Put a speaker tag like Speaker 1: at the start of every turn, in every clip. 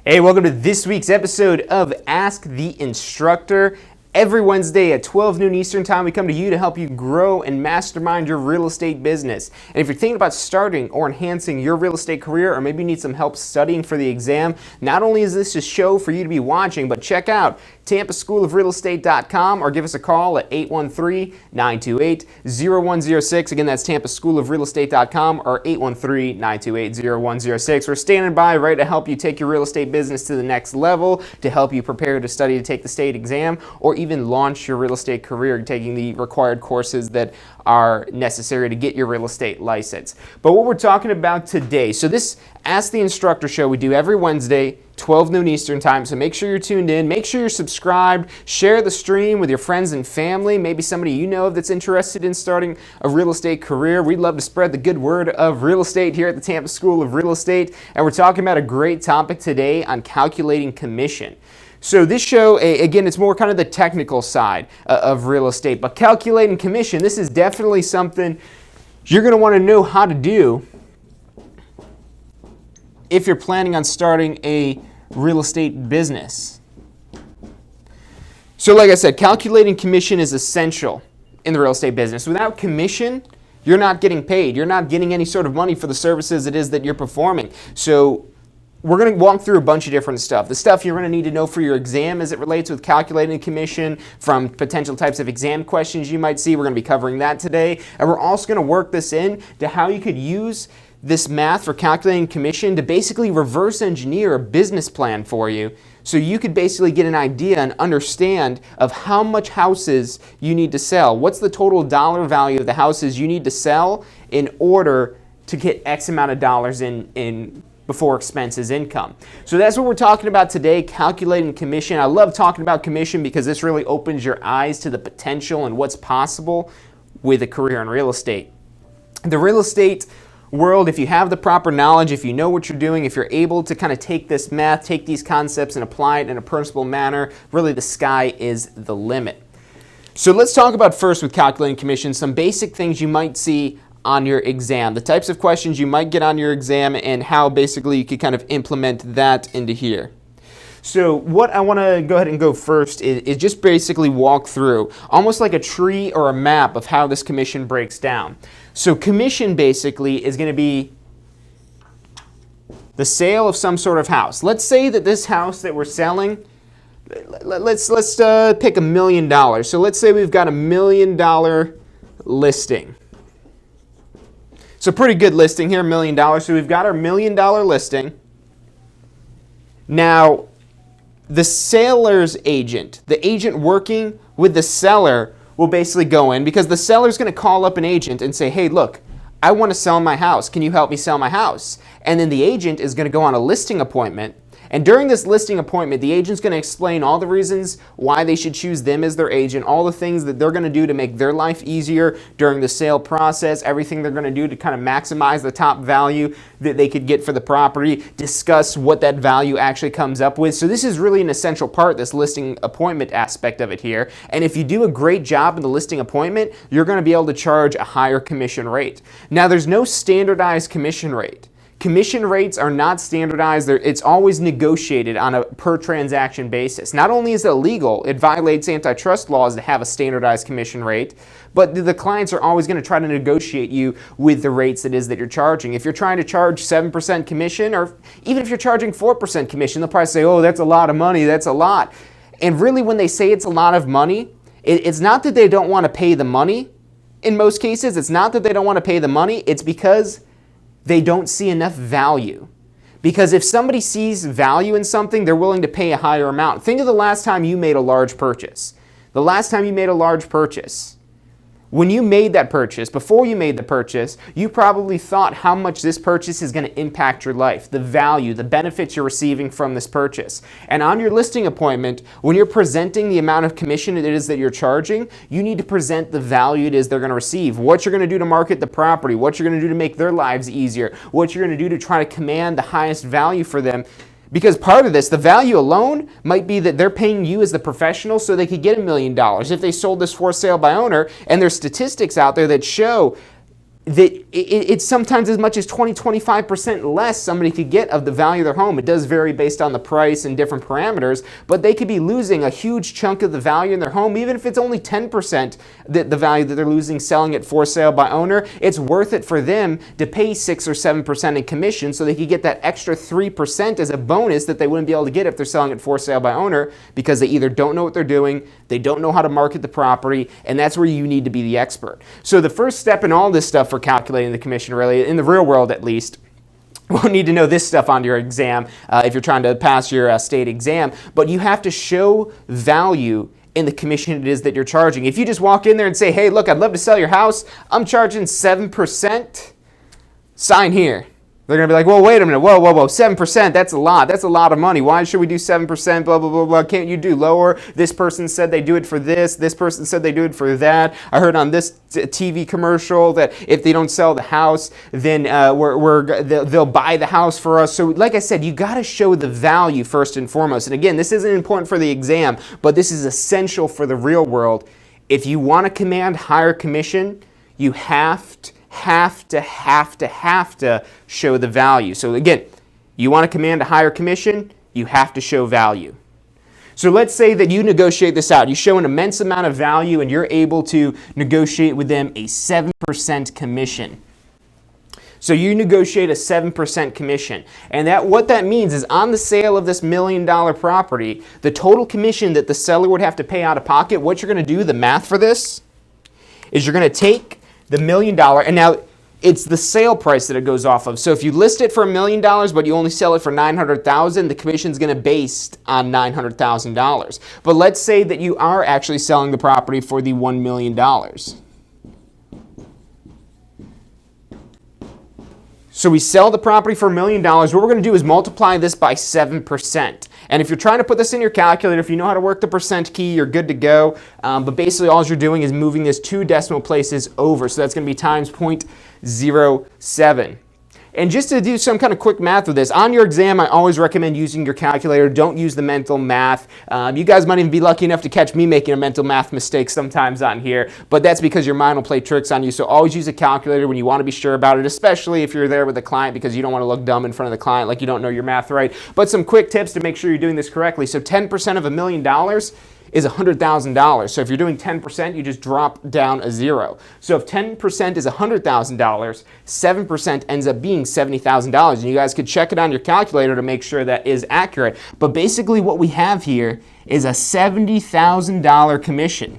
Speaker 1: Hey, welcome to this week's episode of Ask the Instructor. Every Wednesday at 12 noon Eastern Time, we come to you to help you grow and mastermind your real estate business. And if you're thinking about starting or enhancing your real estate career, or maybe you need some help studying for the exam, not only is this a show for you to be watching, but check out tampaschoolofrealestate.com or give us a call at 813-928-0106. Again, that's tampaschoolofrealestate.com or 813-928-0106. We're standing by ready to help you take your real estate business to the next level, to help you prepare to study to take the state exam, or even launch your real estate career taking the required courses that are necessary to get your real estate license. But what we're talking about today, so this Ask the Instructor show we do every Wednesday, 12 noon Eastern Time, so make sure you're tuned in, make sure you're subscribed, share the stream with your friends and family, maybe somebody you know that's interested in starting a real estate career. We'd love to spread the good word of real estate here at the Tampa School of Real Estate, and we're talking about a great topic today on calculating commission. So this show, again, it's more kind of the technical side of real estate, but calculating commission, this is definitely something you're going to want to know how to do if you're planning on starting a real estate business. So like I said, calculating commission is essential in the real estate business. Without commission, you're not getting paid. You're not getting any sort of money for the services it is that you're performing. So we're going to walk through a bunch of different stuff. The stuff you're going to need to know for your exam as it relates with calculating commission, from potential types of exam questions you might see. We're going to be covering that today. And we're also going to work this in to how you could use this math for calculating commission to basically reverse engineer a business plan for you, so you could basically get an idea and understand of how much houses you need to sell. What's the total dollar value of the houses you need to sell in order to get X amount of dollars in before expenses income. So that's what we're talking about today, calculating commission. I love talking about commission because this really opens your eyes to the potential and what's possible with a career in real estate. The real estate world, if you have the proper knowledge, if you know what you're doing, if you're able to kind of take this math, take these concepts and apply it in a principled manner, really the sky is the limit. So let's talk about first with calculating commission, some basic things you might see on your exam, the types of questions you might get on your exam, and how basically you could kind of implement that into here. So what I want to go ahead and go first is just basically walk through almost like a tree or a map of how this commission breaks down. So commission basically is going to be the sale of some sort of house. Let's say that this house that we're selling, let's pick $1 million. So let's say we've got $1 million listing. So pretty good listing here, $1 million. So we've got our $1 million listing. Now, the seller's agent, the agent working with the seller, will basically go in because the seller's going to call up an agent and say, hey, look, I want to sell my house. Can you help me sell my house? And then the agent is going to go on a listing appointment. And during this listing appointment, the agent's going to explain all the reasons why they should choose them as their agent, all the things that they're going to do to make their life easier during the sale process, everything they're going to do to kind of maximize the top value that they could get for the property, discuss what that value actually comes up with. So this is really an essential part, this listing appointment aspect of it here. And if you do a great job in the listing appointment, you're going to be able to charge a higher commission rate. Now, there's no standardized commission rate. Commission rates are not standardized. It's always negotiated on a per transaction basis. Not only is it illegal, it violates antitrust laws to have a standardized commission rate, but the clients are always going to try to negotiate you with the rates it is that you're charging. If you're trying to charge 7% commission, or even if you're charging 4% commission, they'll probably say, oh, that's a lot of money, that's a lot. And really, when they say it's a lot of money, it's not that they don't want to pay the money. In most cases, it's not that they don't want to pay the money, it's because they don't see enough value. Because if somebody sees value in something, they're willing to pay a higher amount. Think of the last time you made a large purchase. The last time you made a large purchase. When you made that purchase, before you made the purchase, you probably thought how much this purchase is going to impact your life, the value, the benefits you're receiving from this purchase. And on your listing appointment, when you're presenting the amount of commission it is that you're charging, you need to present the value it is they're going to receive, what you're going to do to market the property, what you're going to do to make their lives easier, what you're going to do to try to command the highest value for them. Because part of this, the value alone might be that they're paying you as the professional so they could get $1 million if they sold this for sale by owner. And there's statistics out there that show it's sometimes as much as 20-25% less somebody could get of the value of their home. It does vary based on the price and different parameters, but they could be losing a huge chunk of the value in their home, even if it's only 10% the value that they're losing selling it for sale by owner. It's worth it for them to pay 6 or 7% in commission so they could get that extra 3% as a bonus that they wouldn't be able to get if they're selling it for sale by owner, because they either don't know what they're doing, they don't know how to market the property, and that's where you need to be the expert. So the first step in all this stuff for calculating the commission, really, in the real world at least, we'll need to know this stuff on your exam if you're trying to pass your state exam, but you have to show value in the commission it is that you're charging. If you just walk in there and say, hey, look, I'd love to sell your house, I'm charging 7%, sign here. They're going to be like, well, wait a minute, whoa, 7%, that's a lot. That's a lot of money. Why should we do 7%, blah, blah, blah, blah. Can't you do lower? This person said they do it for this. This person said they do it for that. I heard on this TV commercial that if they don't sell the house, then they'll buy the house for us. So like I said, you got to show the value first and foremost. And again, this isn't important for the exam, but this is essential for the real world. If you want to command higher commission, you have to show the value. So again, you want to command a higher commission, you have to show value. So let's say that you negotiate this out. You show an immense amount of value and you're able to negotiate with them a 7% commission. So you negotiate a 7% commission. And what that means is on the sale of this $1 million property, the total commission that the seller would have to pay out of pocket, what you're going to do, the math for this, is you're going to take the $1 million, and now it's the sale price that it goes off of. So if you list it for $1 million, but you only sell it for $900,000, the commission is going to be based on $900,000. But let's say that you are actually selling the property for the $1 million. So we sell the property for $1 million. What we're going to do is multiply this by 7%. And if you're trying to put this in your calculator, if you know how to work the percent key, you're good to go. But basically all you're doing is moving this 2 decimal places over. So that's going to be times 0.07. And just to do some kind of quick math with this, on your exam, I always recommend using your calculator. Don't use the mental math. You guys might even be lucky enough to catch me making a mental math mistake sometimes on here, but that's because your mind will play tricks on you. So always use a calculator when you want to be sure about it, especially if you're there with a client, because you don't want to look dumb in front of the client like you don't know your math right. But some quick tips to make sure you're doing this correctly. So 10% of $1 million is $100,000. So if you're doing 10%, you just drop down a 0. So if 10% is $100,000, 7% ends up being $70,000. And you guys could check it on your calculator to make sure that is accurate. But basically what we have here is a $70,000 commission.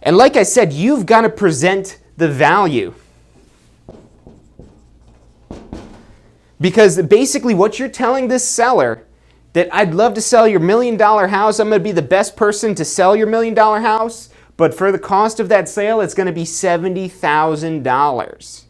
Speaker 1: And like I said, you've got to present the value. Because basically what you're telling this seller, that I'd love to sell your $1 million house, I'm going to be the best person to sell your $1 million house, but for the cost of that sale, it's going to be $70,000.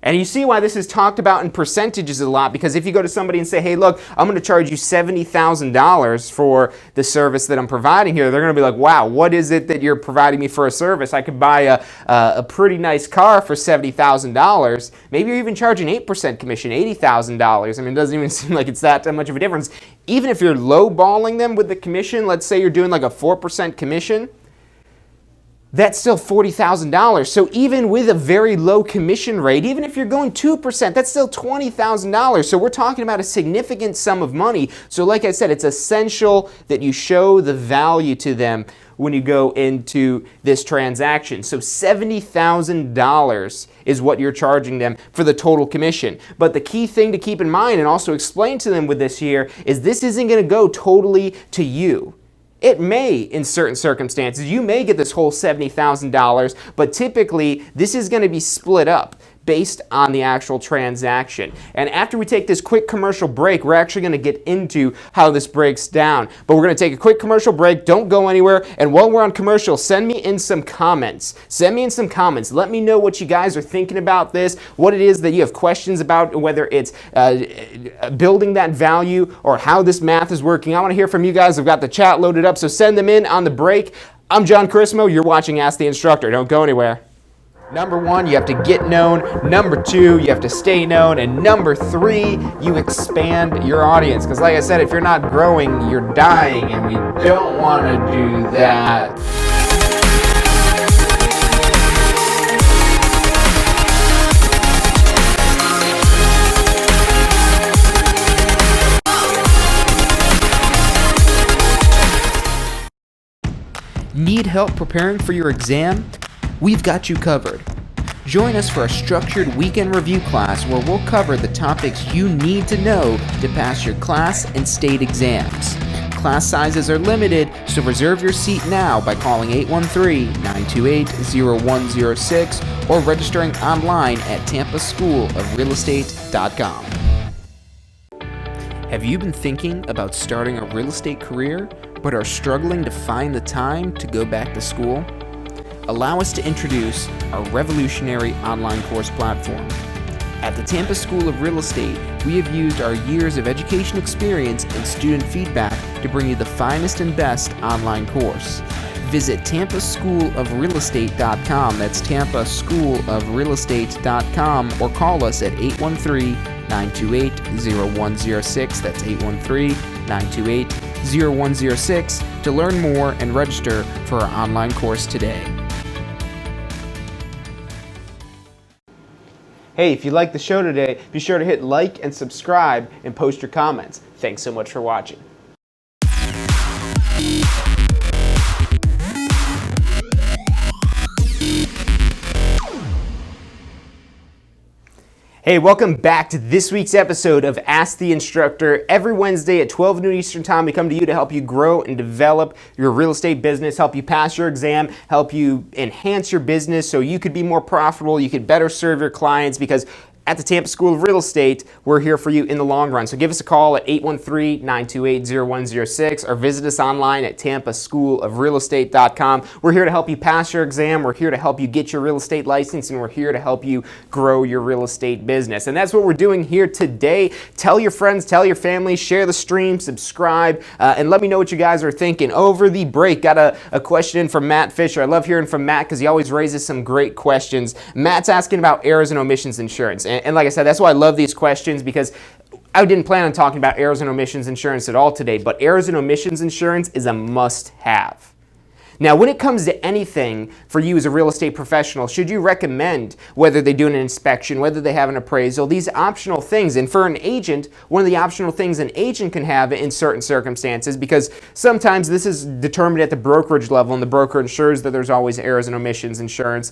Speaker 1: And you see why this is talked about in percentages a lot, because if you go to somebody and say, hey, look, I'm going to charge you $70,000 for the service that I'm providing here, they're going to be like, wow, what is it that you're providing me for a service? I could buy a pretty nice car for $70,000. Maybe you're even charging 8% commission, $80,000. I mean, it doesn't even seem like it's that much of a difference. Even if you're lowballing them with the commission, let's say you're doing like a 4% commission, that's still $40,000. So even with a very low commission rate, even if you're going 2%, that's still $20,000. So we're talking about a significant sum of money. So like I said, it's essential that you show the value to them when you go into this transaction. So $70,000 is what you're charging them for the total commission. But the key thing to keep in mind and also explain to them with this here is this isn't going to go totally to you. It may, in certain circumstances, you may get this whole $70,000, but typically this is going to be split up based on the actual transaction. And after we take this quick commercial break, we're actually going to get into how this breaks down. But we're going to take a quick commercial break. Don't go anywhere. And while we're on commercial, send me in some comments. Send me in some comments. Let me know what you guys are thinking about this, what it is that you have questions about, whether it's building that value or how this math is working. I want to hear from you guys. I've got the chat loaded up, so send them in on the break. I'm John Carismo. You're watching Ask the Instructor. Don't go anywhere. Number 1, you have to get known. Number 2, you have to stay known. And number 3, you expand your audience. Because like I said, if you're not growing, you're dying. And we don't want to do that. help preparing for your exam? We've got you covered. Join us for a structured weekend review class where we'll cover the topics you need to know to pass your class and state exams. Class sizes are limited, so reserve your seat now by calling 813-928-0106 or registering online at tampaschoolofrealestate.com. Have you been thinking about starting a real estate career but are struggling to find the time to go back to school? Allow us to introduce our revolutionary online course platform. At the Tampa School of Real Estate, we have used our years of education experience and student feedback to bring you the finest and best online course. Visit tampaschoolofrealestate.com, that's tampaschoolofrealestate.com, or call us at 813-928-0106, that's 813-928-0106 to learn more and register for our online course today. Hey, if you liked the show today, be sure to hit like and subscribe and post your comments. Thanks so much for watching. Hey, welcome back to this week's episode of Ask the Instructor. Every Wednesday at 12 noon Eastern Time, we come to you to help you grow and develop your real estate business, help you pass your exam, help you enhance your business so you could be more profitable, you could better serve your clients, because at the Tampa School of Real Estate, we're here for you in the long run. So give us a call at 813-928-0106 or visit us online at tampaschoolofrealestate.com. We're here to help you pass your exam, we're here to help you get your real estate license, and we're here to help you grow your real estate business. And that's what we're doing here today. Tell your friends, tell your family, share the stream, subscribe, and let me know what you guys are thinking. Over the break, got a question in from Matt Fisher. I love hearing from Matt because he always raises some great questions. Matt's asking about errors and omissions insurance. And like I said, that's why I love these questions, because I didn't plan on talking about errors and omissions insurance at all today, but errors and omissions insurance is a must-have. Now, when it comes to anything for you as a real estate professional, should you recommend whether they do an inspection, whether they have an appraisal, these optional things? And for an agent, one of the optional things an agent can have in certain circumstances, because sometimes this is determined at the brokerage level and the broker ensures that there's always errors and omissions insurance.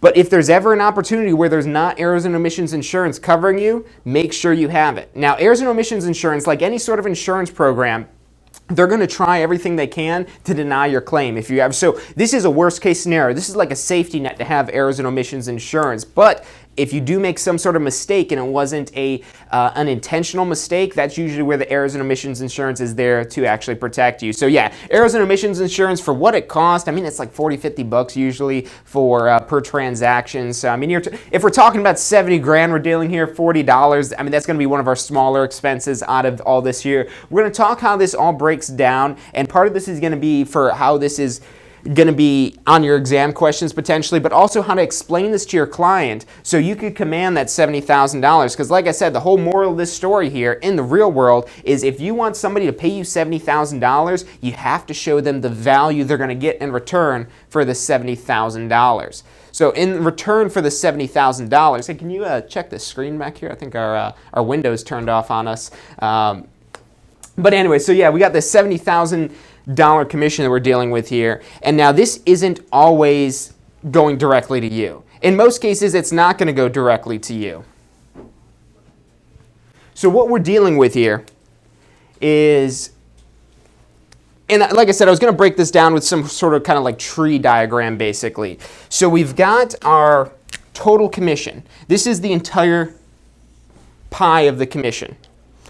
Speaker 1: But if there's ever an opportunity where there's not errors and omissions insurance covering you, make sure you have it. Now, errors and omissions insurance, like any sort of insurance program, they're going to try everything they can to deny your claim if you have. So this is a worst case scenario. This is like a safety net to have errors and omissions insurance. But if you do make some sort of mistake and it wasn't an intentional mistake, that's usually where the errors and omissions insurance is there to actually protect you. So yeah, errors and omissions insurance, for what it costs, I mean, it's like 40, 50 bucks usually for per transaction. So I mean, if we're talking about 70 grand, we're dealing here, $40, I mean, that's going to be one of our smaller expenses out of all this here. We're going to talk how this all breaks down, and part of this is going to be for how this is going to be on your exam questions potentially, but also how to explain this to your client so you could command that $70,000. Because like I said, the whole moral of this story here in the real world is if you want somebody to pay you $70,000, you have to show them the value they're going to get in return for the $70,000. So in return for the $70,000, hey, can you check the screen back here? I think our window's turned off on us. But anyway, so yeah, we got this $70,000 commission that we're dealing with here. And now this isn't always going directly to you. In most cases, it's not going to go directly to you. So what we're dealing with here is, and like I said, I was going to break this down with some sort of kind of like tree diagram basically. So we've got our total commission. This is the entire pie of the commission.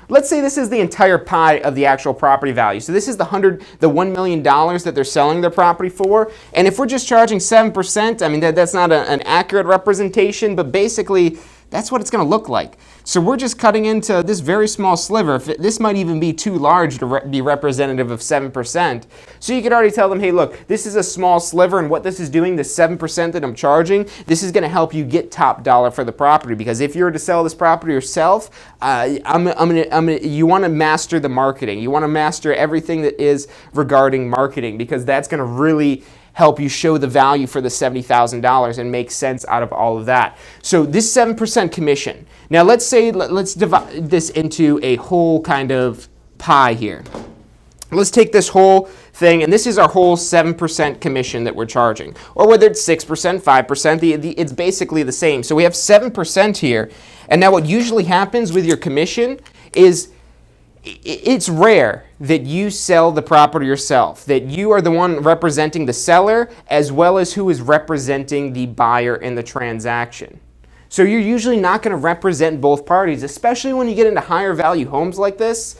Speaker 1: Let's say this is the entire pie of the actual property value. So this is the $1 million that they're selling their property for. And if we're just charging 7%, I mean, that's not an accurate representation, but basically that's what it's going to look like. So we're just cutting into this very small sliver. This might even be too large to be representative of 7%. So you could already tell them, hey, look, this is a small sliver, and what this is doing, the 7% that I'm charging, this is going to help you get top dollar for the property. Because if you were to sell this property yourself, you want to master the marketing. You want to master everything that is regarding marketing, because that's going to really help you show the value for the $70,000 and make sense out of all of that. So this 7% commission. Now let's divide this into a whole kind of pie here. Let's take this whole thing, and this is our whole 7% commission that we're charging. Or whether it's 6%, 5%, it's basically the same. So we have 7% here. And now what usually happens with your commission is it's rare that you sell the property yourself, that you are the one representing the seller as well as who is representing the buyer in the transaction. So you're usually not going to represent both parties, especially when you get into higher value homes like this.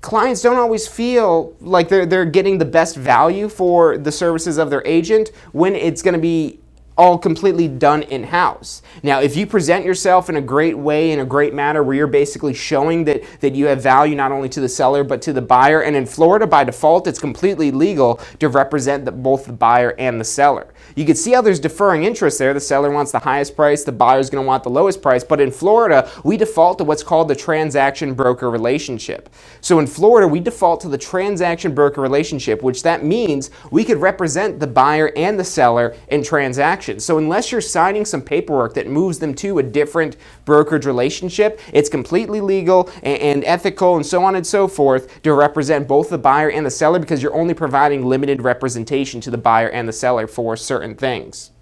Speaker 1: Clients don't always feel like they're getting the best value for the services of their agent when it's going to be all completely done in-house. Now, if you present yourself in a great way, in a great manner, where you're basically showing that you have value not only to the seller but to the buyer, and in Florida, by default, it's completely legal to represent both the buyer and the seller. You can see how there's differing interest there. The seller wants the highest price, the buyer's going to want the lowest price, but in Florida, we default to what's called the transaction broker relationship. So in Florida, we default to the transaction broker relationship, which that means we could represent the buyer and the seller in transactions. So unless you're signing some paperwork that moves them to a different brokerage relationship, it's completely legal and ethical and so on and so forth to represent both the buyer and the seller, because you're only providing limited representation to the buyer and the seller for certain things.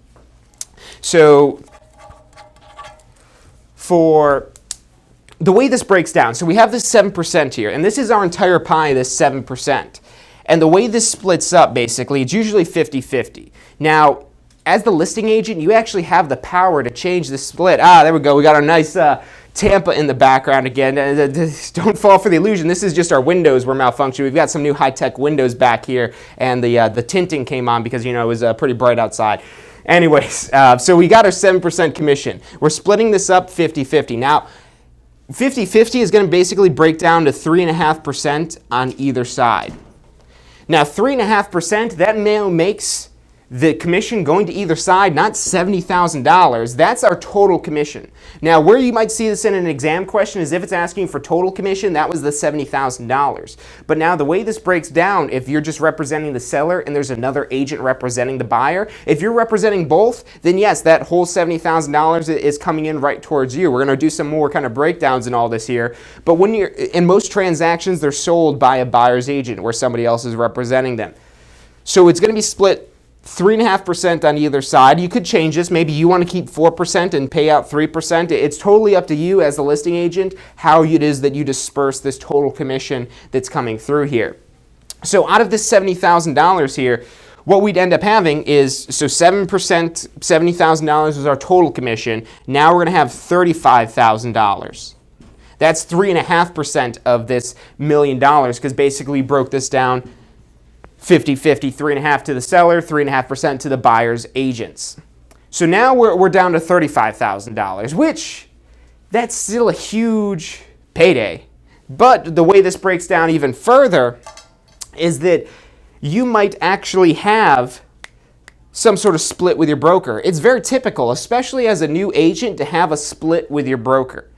Speaker 1: So for the way this breaks down, so we have this 7% here, and this is our entire pie, this 7%. And the way this splits up, basically, it's usually 50-50. Now, as the listing agent, you actually have the power to change the split. There we go. We got our nice Tampa in the background again. Don't fall for the illusion. This is just our windows were malfunctioning. We've got some new high-tech windows back here, and the tinting came on because, it was pretty bright outside. Anyways, so we got our 7% commission. We're splitting this up 50-50. Now, 50-50 is going to basically break down to 3.5% on either side. Now, 3.5%, that now makes the commission going to either side not $70,000. That's our total commission. Now, where you might see this in an exam question is if it's asking for total commission, that was the $70,000. But now the way this breaks down, if you're just representing the seller and there's another agent representing the buyer, if you're representing both, then yes, that whole $70,000 is coming in right towards you. We're going to do some more kind of breakdowns in all this here. But when you're in most transactions, they're sold by a buyer's agent where somebody else is representing them. So it's going to be split 3.5% on either side. You could change this. Maybe you want to keep 4% and pay out 3%. It's totally up to you as the listing agent how it is that you disperse this total commission that's coming through here. So out of this $70,000 here, what we'd end up having is, so 7%, $70,000 is our total commission. Now we're going to have $35,000. That's 3.5% of this $1 million, because basically we broke this down 50-50, 3.5% to the seller, 3.5% to the buyer's agents. So now we're down to $35,000, which that's still a huge payday. But the way this breaks down even further is that you might actually have some sort of split with your broker. It's very typical, especially as a new agent, to have a split with your broker.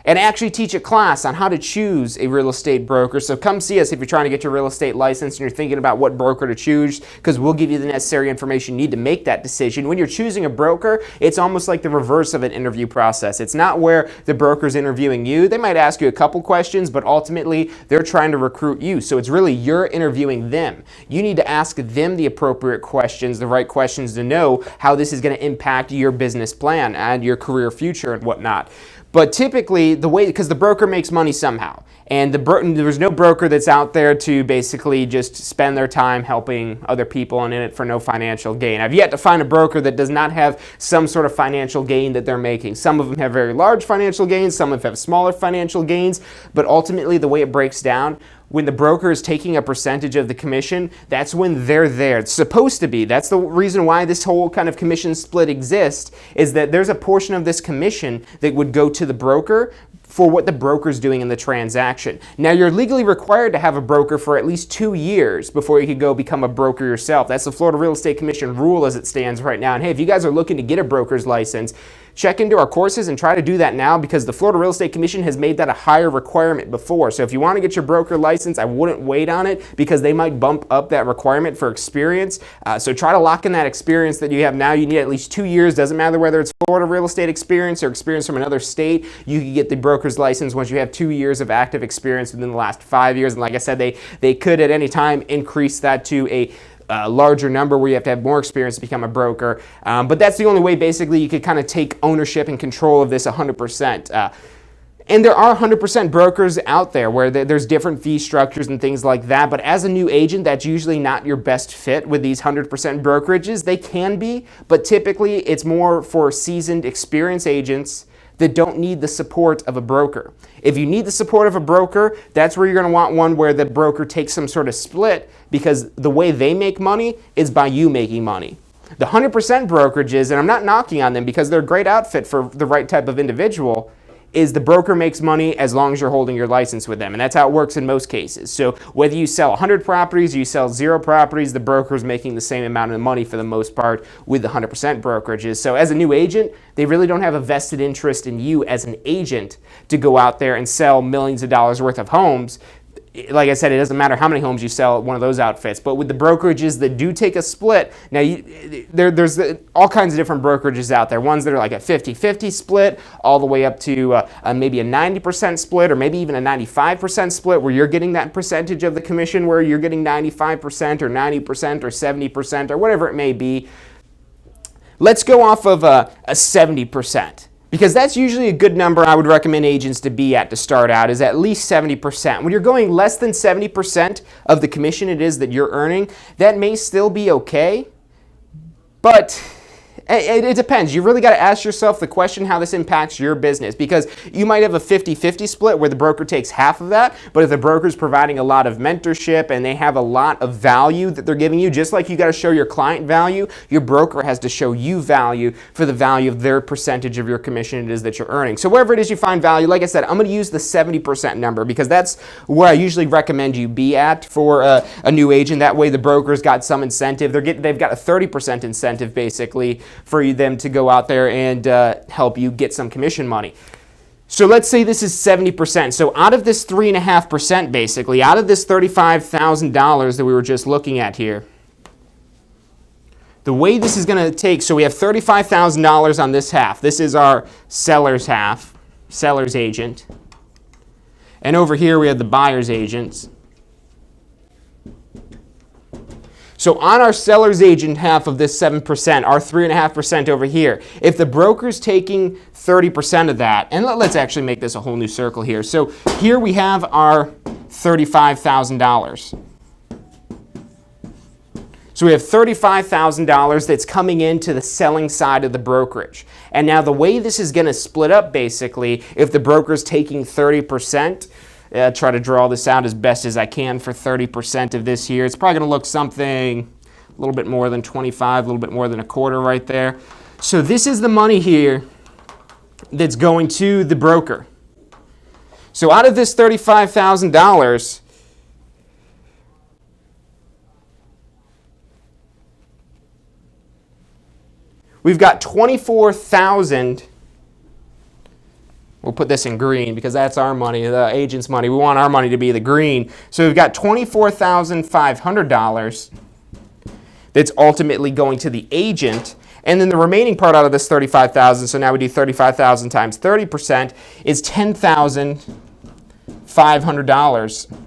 Speaker 1: And actually teach a class on how to choose a real estate broker. So come see us if you're trying to get your real estate license and you're thinking about what broker to choose, because we'll give you the necessary information you need to make that decision. When you're choosing a broker, it's almost like the reverse of an interview process. It's not where the broker's interviewing you. They might ask you a couple questions, but ultimately they're trying to recruit you. So it's really you're interviewing them. You need to ask them the appropriate questions, the right questions to know how this is going to impact your business plan and your career future and whatnot. But typically, the way, because the broker makes money somehow, and there's no broker that's out there to basically just spend their time helping other people and in it for no financial gain. I've yet to find a broker that does not have some sort of financial gain that they're making. Some of them have very large financial gains, some of them have smaller financial gains, but ultimately the way it breaks down, when the broker is taking a percentage of the commission, that's when they're there. It's supposed to be. That's the reason why this whole kind of commission split exists, is that there's a portion of this commission that would go to the broker for what the broker's doing in the transaction. Now, you're legally required to have a broker for at least 2 years before you could go become a broker yourself. That's the Florida Real Estate Commission rule as it stands right now. And hey, if you guys are looking to get a broker's license, check into our courses and try to do that now, because the Florida Real Estate Commission has made that a higher requirement before. So if you want to get your broker license, I wouldn't wait on it, because they might bump up that requirement for experience. So try to lock in that experience that you have now. You need at least 2 years. Doesn't matter whether it's Florida real estate experience or experience from another state. You can get the broker's license once you have 2 years of active experience within the last 5 years. And like I said, they could at any time increase that to a larger number where you have to have more experience to become a broker. But that's the only way basically you could kind of take ownership and control of this 100%. And there are 100% brokers out there where there's different fee structures and things like that. But as a new agent, that's usually not your best fit with these 100% brokerages. They can be, but typically it's more for seasoned, experienced agents that don't need the support of a broker. If you need the support of a broker, that's where you're going to want one where the broker takes some sort of split, because the way they make money is by you making money. The 100% brokerages, and I'm not knocking on them because they're a great outfit for the right type of individual, is the broker makes money as long as you're holding your license with them. And that's how it works in most cases. So whether you sell 100 properties or you sell 0 properties, the broker is making the same amount of money for the most part with the 100% brokerages. So as a new agent, they really don't have a vested interest in you as an agent to go out there and sell millions of dollars worth of homes. Like I said, it doesn't matter how many homes you sell at one of those outfits. But with the brokerages that do take a split, now there's all kinds of different brokerages out there. Ones that are like a 50-50 split, all the way up to maybe a 90% split, or maybe even a 95% split, where you're getting that percentage of the commission, where you're getting 95% or 90% or 70% or whatever it may be. Let's go off of a 70%. Because that's usually a good number I would recommend agents to be at to start out, is at least 70%. When you're going less than 70% of the commission it is that you're earning, that may still be okay, but it depends. You really got to ask yourself the question how this impacts your business, because you might have a 50-50 split where the broker takes half of that, but if the broker's providing a lot of mentorship and they have a lot of value that they're giving you, just like you got to show your client value, your broker has to show you value for the value of their percentage of your commission it is that you're earning. So wherever it is you find value, like I said, I'm going to use the 70% number, because that's where I usually recommend you be at for a new agent. That way the broker's got some incentive. They've got a 30% incentive basically for them to go out there and help you get some commission money. So let's say this is 70%. So out of this 3.5%, basically, out of this $35,000 that we were just looking at here, the way this is going to take, so we have $35,000 on this half. This is our seller's half, seller's agent. And over here we have the buyer's agents. So on our seller's agent half of this 7%, our 3.5% over here, if the broker's taking 30% of that, and let's actually make this a whole new circle here. So here we have our $35,000. So we have $35,000 that's coming into the selling side of the brokerage. And now the way this is going to split up basically, if the broker's taking 30%, try to draw this out as best as I can for 30% of this here. It's probably going to look something a little bit more than 25, a little bit more than a quarter right there. So this is the money here that's going to the broker. So out of this $35,000, we've got $24,000. We'll put this in green because that's our money, the agent's money. We want our money to be the green. So we've got $24,500 that's ultimately going to the agent. And then the remaining part out of this $35,000, so now we do $35,000 times 30%, is $10,500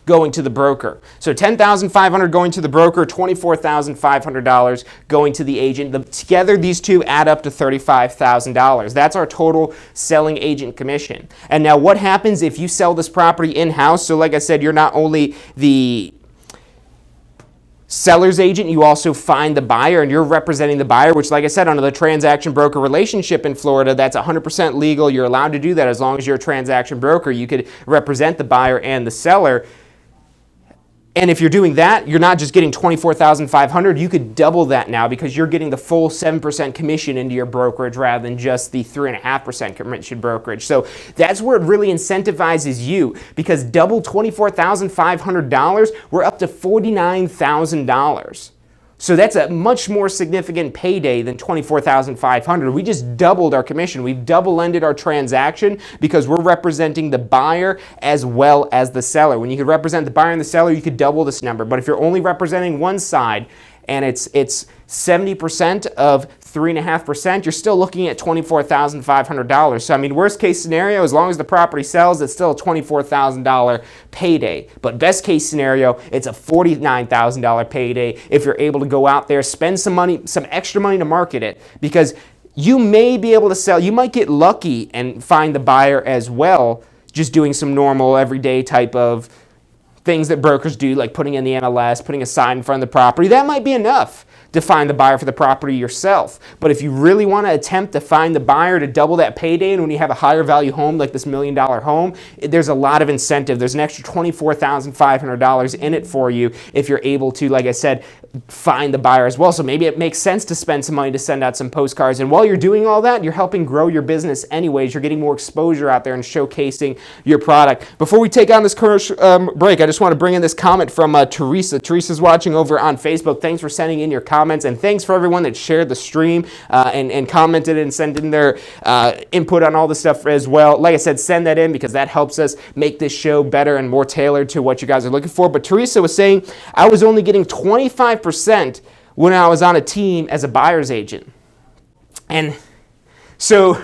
Speaker 1: going to the broker. So $10,500 going to the broker, $24,500 going to the agent. Together, these two add up to $35,000. That's our total selling agent commission. And now what happens if you sell this property in-house? So like I said, you're not only the seller's agent, you also find the buyer and you're representing the buyer, which like I said, under the transaction broker relationship in Florida, that's 100% legal. You're allowed to do that as long as you're a transaction broker. You could represent the buyer and the seller. And if you're doing that, you're not just getting $24,500, you could double that now because you're getting the full 7% commission into your brokerage rather than just the 3.5% commission brokerage. So that's where it really incentivizes you, because double $24,500, we're up to $49,000. So that's a much more significant payday than $24,500. We just doubled our commission. We've double-ended our transaction because we're representing the buyer as well as the seller. When you could represent the buyer and the seller, you could double this number. But if you're only representing one side and it's 70% of 3.5%, you're still looking at $24,500. So I mean, worst case scenario, as long as the property sells, it's still a $24,000 payday. But best case scenario, it's a $49,000 payday if you're able to go out there, spend some money, some extra money to market it, because you may be able to sell. You might get lucky and find the buyer as well, just doing some normal everyday type of things that brokers do, like putting in the MLS, putting a sign in front of the property. That might be enough to find the buyer for the property yourself. But if you really want to attempt to find the buyer to double that payday, and when you have a higher value home like this $1 million home, there's a lot of incentive. There's an extra $24,500 in it for you if you're able to, like I said, find the buyer as well. So maybe it makes sense to spend some money to send out some postcards. And while you're doing all that, you're helping grow your business anyways. You're getting more exposure out there and showcasing your product. Before we take on this commercial break, I just want to bring in this comment from Teresa. Teresa's watching over on Facebook. Thanks for sending in your comments, and thanks for everyone that shared the stream and commented and sent in their input on all the stuff as well. Like I said, send that in because that helps us make this show better and more tailored to what you guys are looking for. But Teresa was saying, I was only getting 25% when I was on a team as a buyer's agent. And so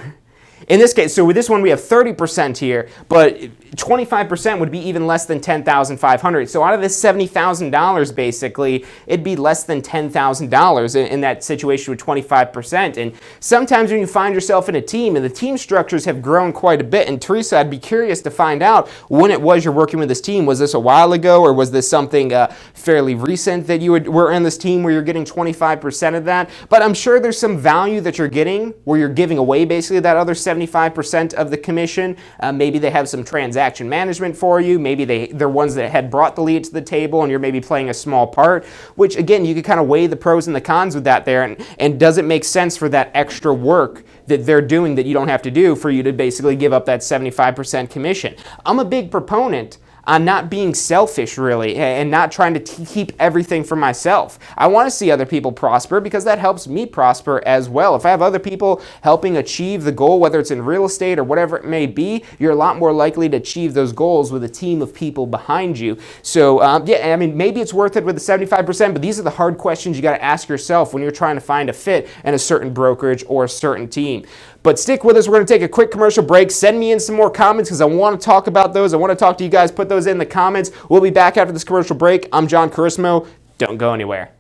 Speaker 1: in this case, so with this one we have 30% here, but 25% would be even less than $10,500. So out of this $70,000, basically, it'd be less than $10,000 in that situation with 25%. And sometimes when you find yourself in a team, and the team structures have grown quite a bit, and Teresa, I'd be curious to find out when it was you're working with this team. Was this a while ago, or was this something fairly recent that you were in this team where you're getting 25% of that? But I'm sure there's some value that you're getting where you're giving away basically that other 75% of the commission. Maybe they have some transaction management for you. Maybe they're ones that had brought the lead to the table and you're maybe playing a small part, which again, you could kind of weigh the pros and the cons with that there. And does it make sense for that extra work that they're doing that you don't have to do for you to basically give up that 75% commission? I'm a big proponent on not being selfish, really, and not trying to keep everything for myself. I want to see other people prosper because that helps me prosper as well. If I have other people helping achieve the goal, whether it's in real estate or whatever it may be, you're a lot more likely to achieve those goals with a team of people behind you. So, yeah, I mean, maybe it's worth it with the 75%, but these are the hard questions you got to ask yourself when you're trying to find a fit in a certain brokerage or a certain team. But stick with us. We're going to take a quick commercial break. Send me in some more comments because I want to talk about those. I want to talk to you guys. Put those in the comments. We'll be back after this commercial break. I'm John Carismo. Don't go anywhere.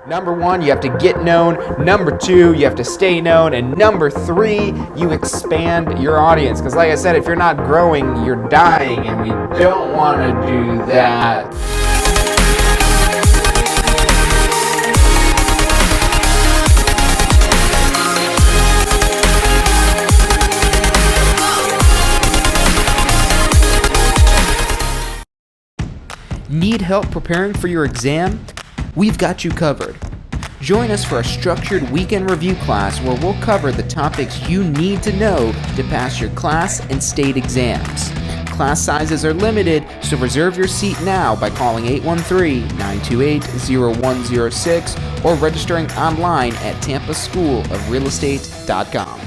Speaker 1: Number one, you have to get known. Number two, you have to stay known. And number three, you expand your audience. Because like I said, if you're not growing, you're dying. And we don't want to do that. Need help preparing for your exam? We've got you covered. Join us for a structured weekend review class where we'll cover the topics you need to know to pass your class and state exams. Class sizes are limited, so reserve your seat now by calling 813-928-0106 or registering online at tampaschoolofrealestate.com.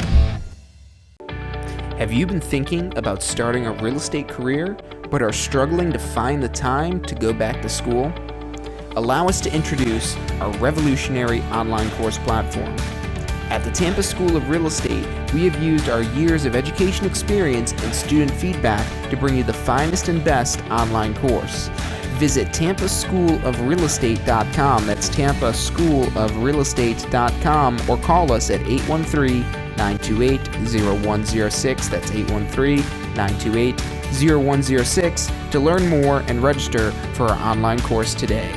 Speaker 1: Have you been thinking about starting a real estate career, but are struggling to find the time to go back to school? Allow us to introduce our revolutionary online course platform. At the Tampa School of Real Estate, we have used our years of education experience and student feedback to bring you the finest and best online course. Visit tampaschoolofrealestate.com. That's tampaschoolofrealestate.com, or call us at 813-928-0106. That's 813-928-0106 to learn more and register for our online course today.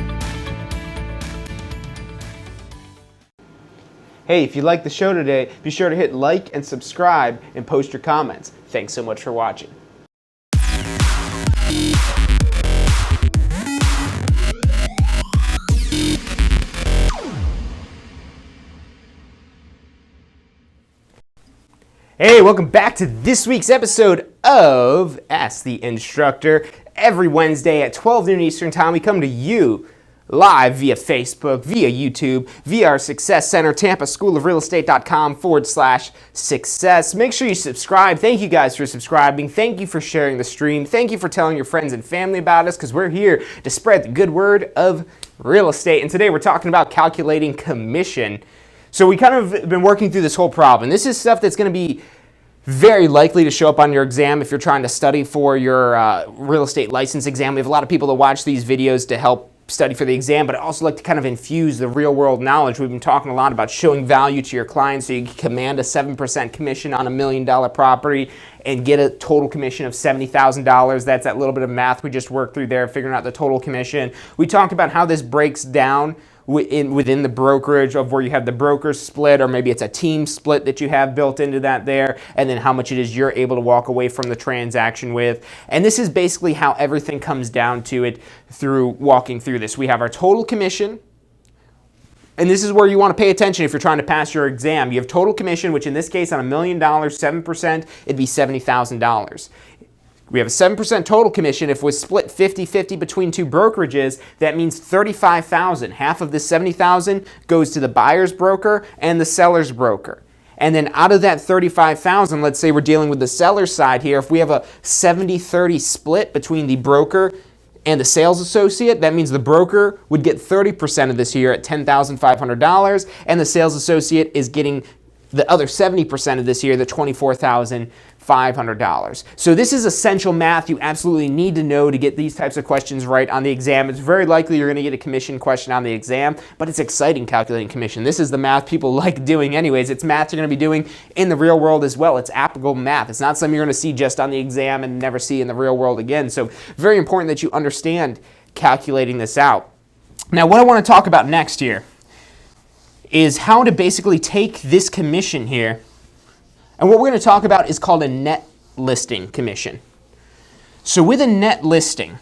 Speaker 1: Hey, if you liked the show today, be sure to hit like and subscribe and post your comments. Thanks so much for watching. Hey, welcome back to this week's episode of Ask the Instructor. Every Wednesday at 12 noon Eastern Time, we come to you live via Facebook, via YouTube, via our Success Center, Tampa School of Real Estate.com/success. Make sure you subscribe. Thank you guys for subscribing. Thank you for sharing the stream. Thank you for telling your friends and family about us, because we're here to spread the good word of real estate. And today we're talking about calculating commission. So we kind of been working through this whole problem. This is stuff that's going to be very likely to show up on your exam if you're trying to study for your real estate license exam. We have a lot of people that watch these videos to help study for the exam, but I also like to kind of infuse the real world knowledge. We've been talking a lot about showing value to your clients so you can command a 7% commission on $1 million property and get a total commission of $70,000. That's that little bit of math we just worked through there, figuring out the total commission. We talked about how this breaks down within the brokerage, of where you have the broker split, or maybe it's a team split that you have built into that there, and then how much it is you're able to walk away from the transaction with. And this is basically how everything comes down to it through walking through this. We have our total commission, and this is where you want to pay attention if you're trying to pass your exam. You have total commission, which in this case on $1 million, 7%, it'd be $70,000. We have a 7% total commission. If it was split 50-50 between two brokerages, that means $35,000. Half of the $70,000 goes to the buyer's broker and the seller's broker. And then out of that $35,000, let's say we're dealing with the seller's side here, if we have a 70-30 split between the broker and the sales associate, that means the broker would get 30% of this here at $10,500, and the sales associate is getting the other 70% of this year, the $24,500. So this is essential math you absolutely need to know to get these types of questions right on the exam. It's very likely you're going to get a commission question on the exam, but it's exciting calculating commission. This is the math people like doing anyways. It's math you're going to be doing in the real world as well. It's applicable math. It's not something you're going to see just on the exam and never see in the real world again. So very important that you understand calculating this out. Now what I want to talk about next here is how to basically take this commission here, and what we're going to talk about is called a net listing commission. So with a net listing,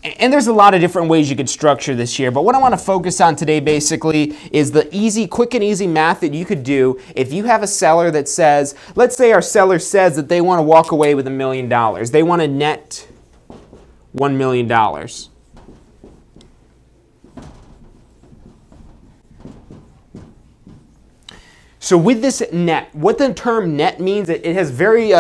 Speaker 1: and there's a lot of different ways you could structure this here, but what I want to focus on today basically is the quick and easy math that you could do if you have a seller that says, let's say our seller says that they want to walk away with $1 million. They want to net $1 million. So with this net, what the term net means, it has very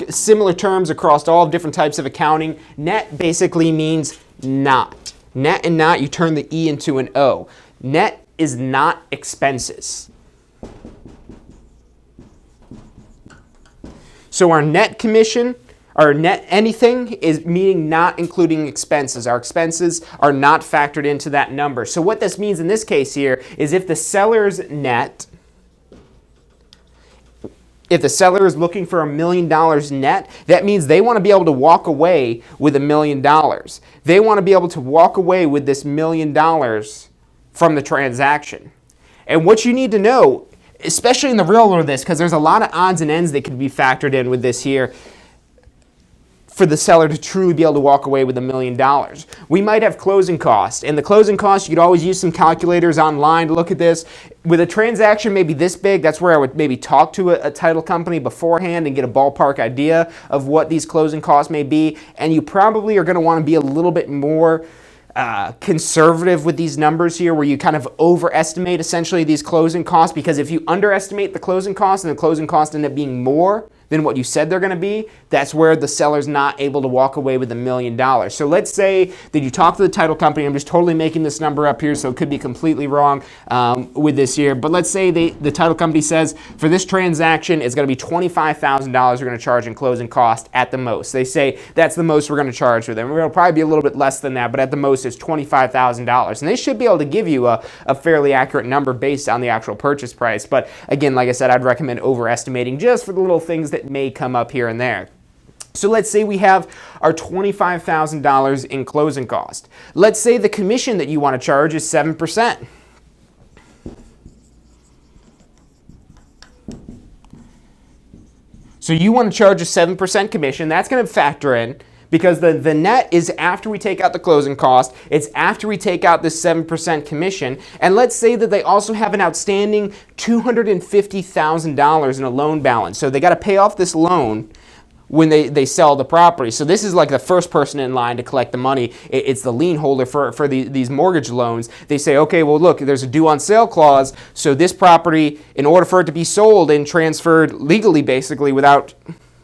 Speaker 1: similar terms across all different types of accounting. Net basically means not. Net and not, you turn the E into an O. Net is not expenses. So our net commission, our net anything, is meaning not including expenses. Our expenses are not factored into that number. So what this means in this case here is if the seller's net, if the seller is looking for $1 million net, that means they want to be able to walk away with $1 million. They want to be able to walk away with this $1 million from the transaction. And what you need to know, especially in the real world of this, because there's a lot of odds and ends that could be factored in with this here, for the seller to truly be able to walk away with $1 million. We might have closing costs, and the closing costs, you could always use some calculators online to look at this. With a transaction maybe this big, that's where I would maybe talk to a title company beforehand and get a ballpark idea of what these closing costs may be, and you probably are going to want to be a little bit more conservative with these numbers here, where you kind of overestimate essentially these closing costs, because if you underestimate the closing costs and the closing costs end up being more than what you said they're going to be, that's where the seller's not able to walk away with $1 million. So let's say that you talk to the title company. I'm just totally making this number up here, so it could be completely wrong with this here. But let's say the title company says for this transaction, it's going to be $25,000 we're going to charge in closing cost at the most. They say that's the most we're going to charge for them. It'll probably be a little bit less than that, but at the most it's $25,000. And they should be able to give you a fairly accurate number based on the actual purchase price. But again, like I said, I'd recommend overestimating just for the little things that may come up here and there. So let's say we have our $25,000 in closing cost. Let's say the commission that you want to charge is 7%. So you want to charge a 7% commission. That's going to factor in, because the net is after we take out the closing cost. It's after we take out this 7% commission. And let's say that they also have an outstanding $250,000 in a loan balance. So they got to pay off this loan. when they sell the property. So this is like the first person in line to collect the money. It's the lien holder for these mortgage loans. They say, okay, well, look, there's a due on sale clause. So this property, in order for it to be sold and transferred legally, basically, without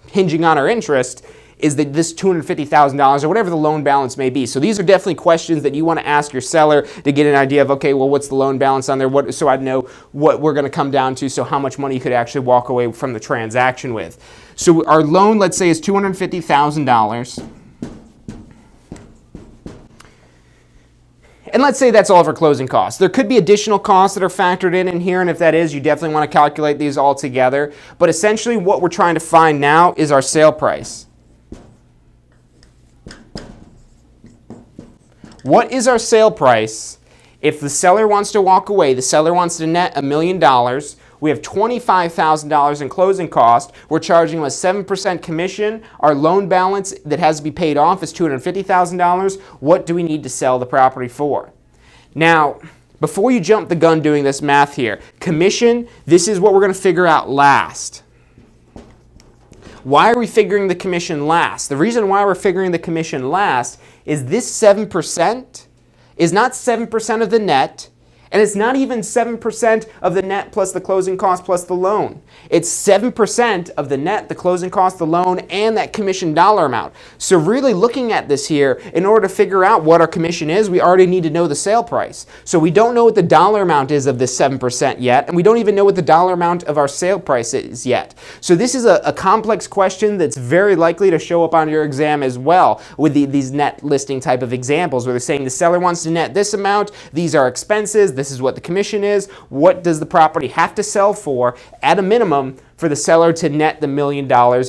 Speaker 1: hinging on our interest, is that this $250,000 or whatever the loan balance may be. So these are definitely questions that you want to ask your seller to get an idea of, okay, well, what's the loan balance on there? So I'd know what we're going to come down to, so how much money you could actually walk away from the transaction with. So our loan, let's say, is $250,000. And let's say that's all of our closing costs. There could be additional costs that are factored in here, and if that is, you definitely want to calculate these all together. But essentially what we're trying to find now is our sale price. What is our sale price if the seller wants to walk away, the seller wants to net $1 million, we have $25,000 in closing cost, we're charging them a 7% commission, our loan balance that has to be paid off is $250,000, what do we need to sell the property for? Now, before you jump the gun doing this math here, commission, this is what we're going to figure out last. Why are we figuring the commission last? The reason why we're figuring the commission last is this 7% is not 7% of the net, and it's not even 7% of the net plus the closing cost plus the loan. It's 7% of the net, the closing cost, the loan, and that commission dollar amount. So really looking at this here, in order to figure out what our commission is, we already need to know the sale price. So we don't know what the dollar amount is of this 7% yet, and we don't even know what the dollar amount of our sale price is yet. So this is a complex question that's very likely to show up on your exam as well with these net listing type of examples where they're saying the seller wants to net this amount, these are expenses, this is what the commission is, what does the property have to sell for at a minimum for the seller to net the $1 million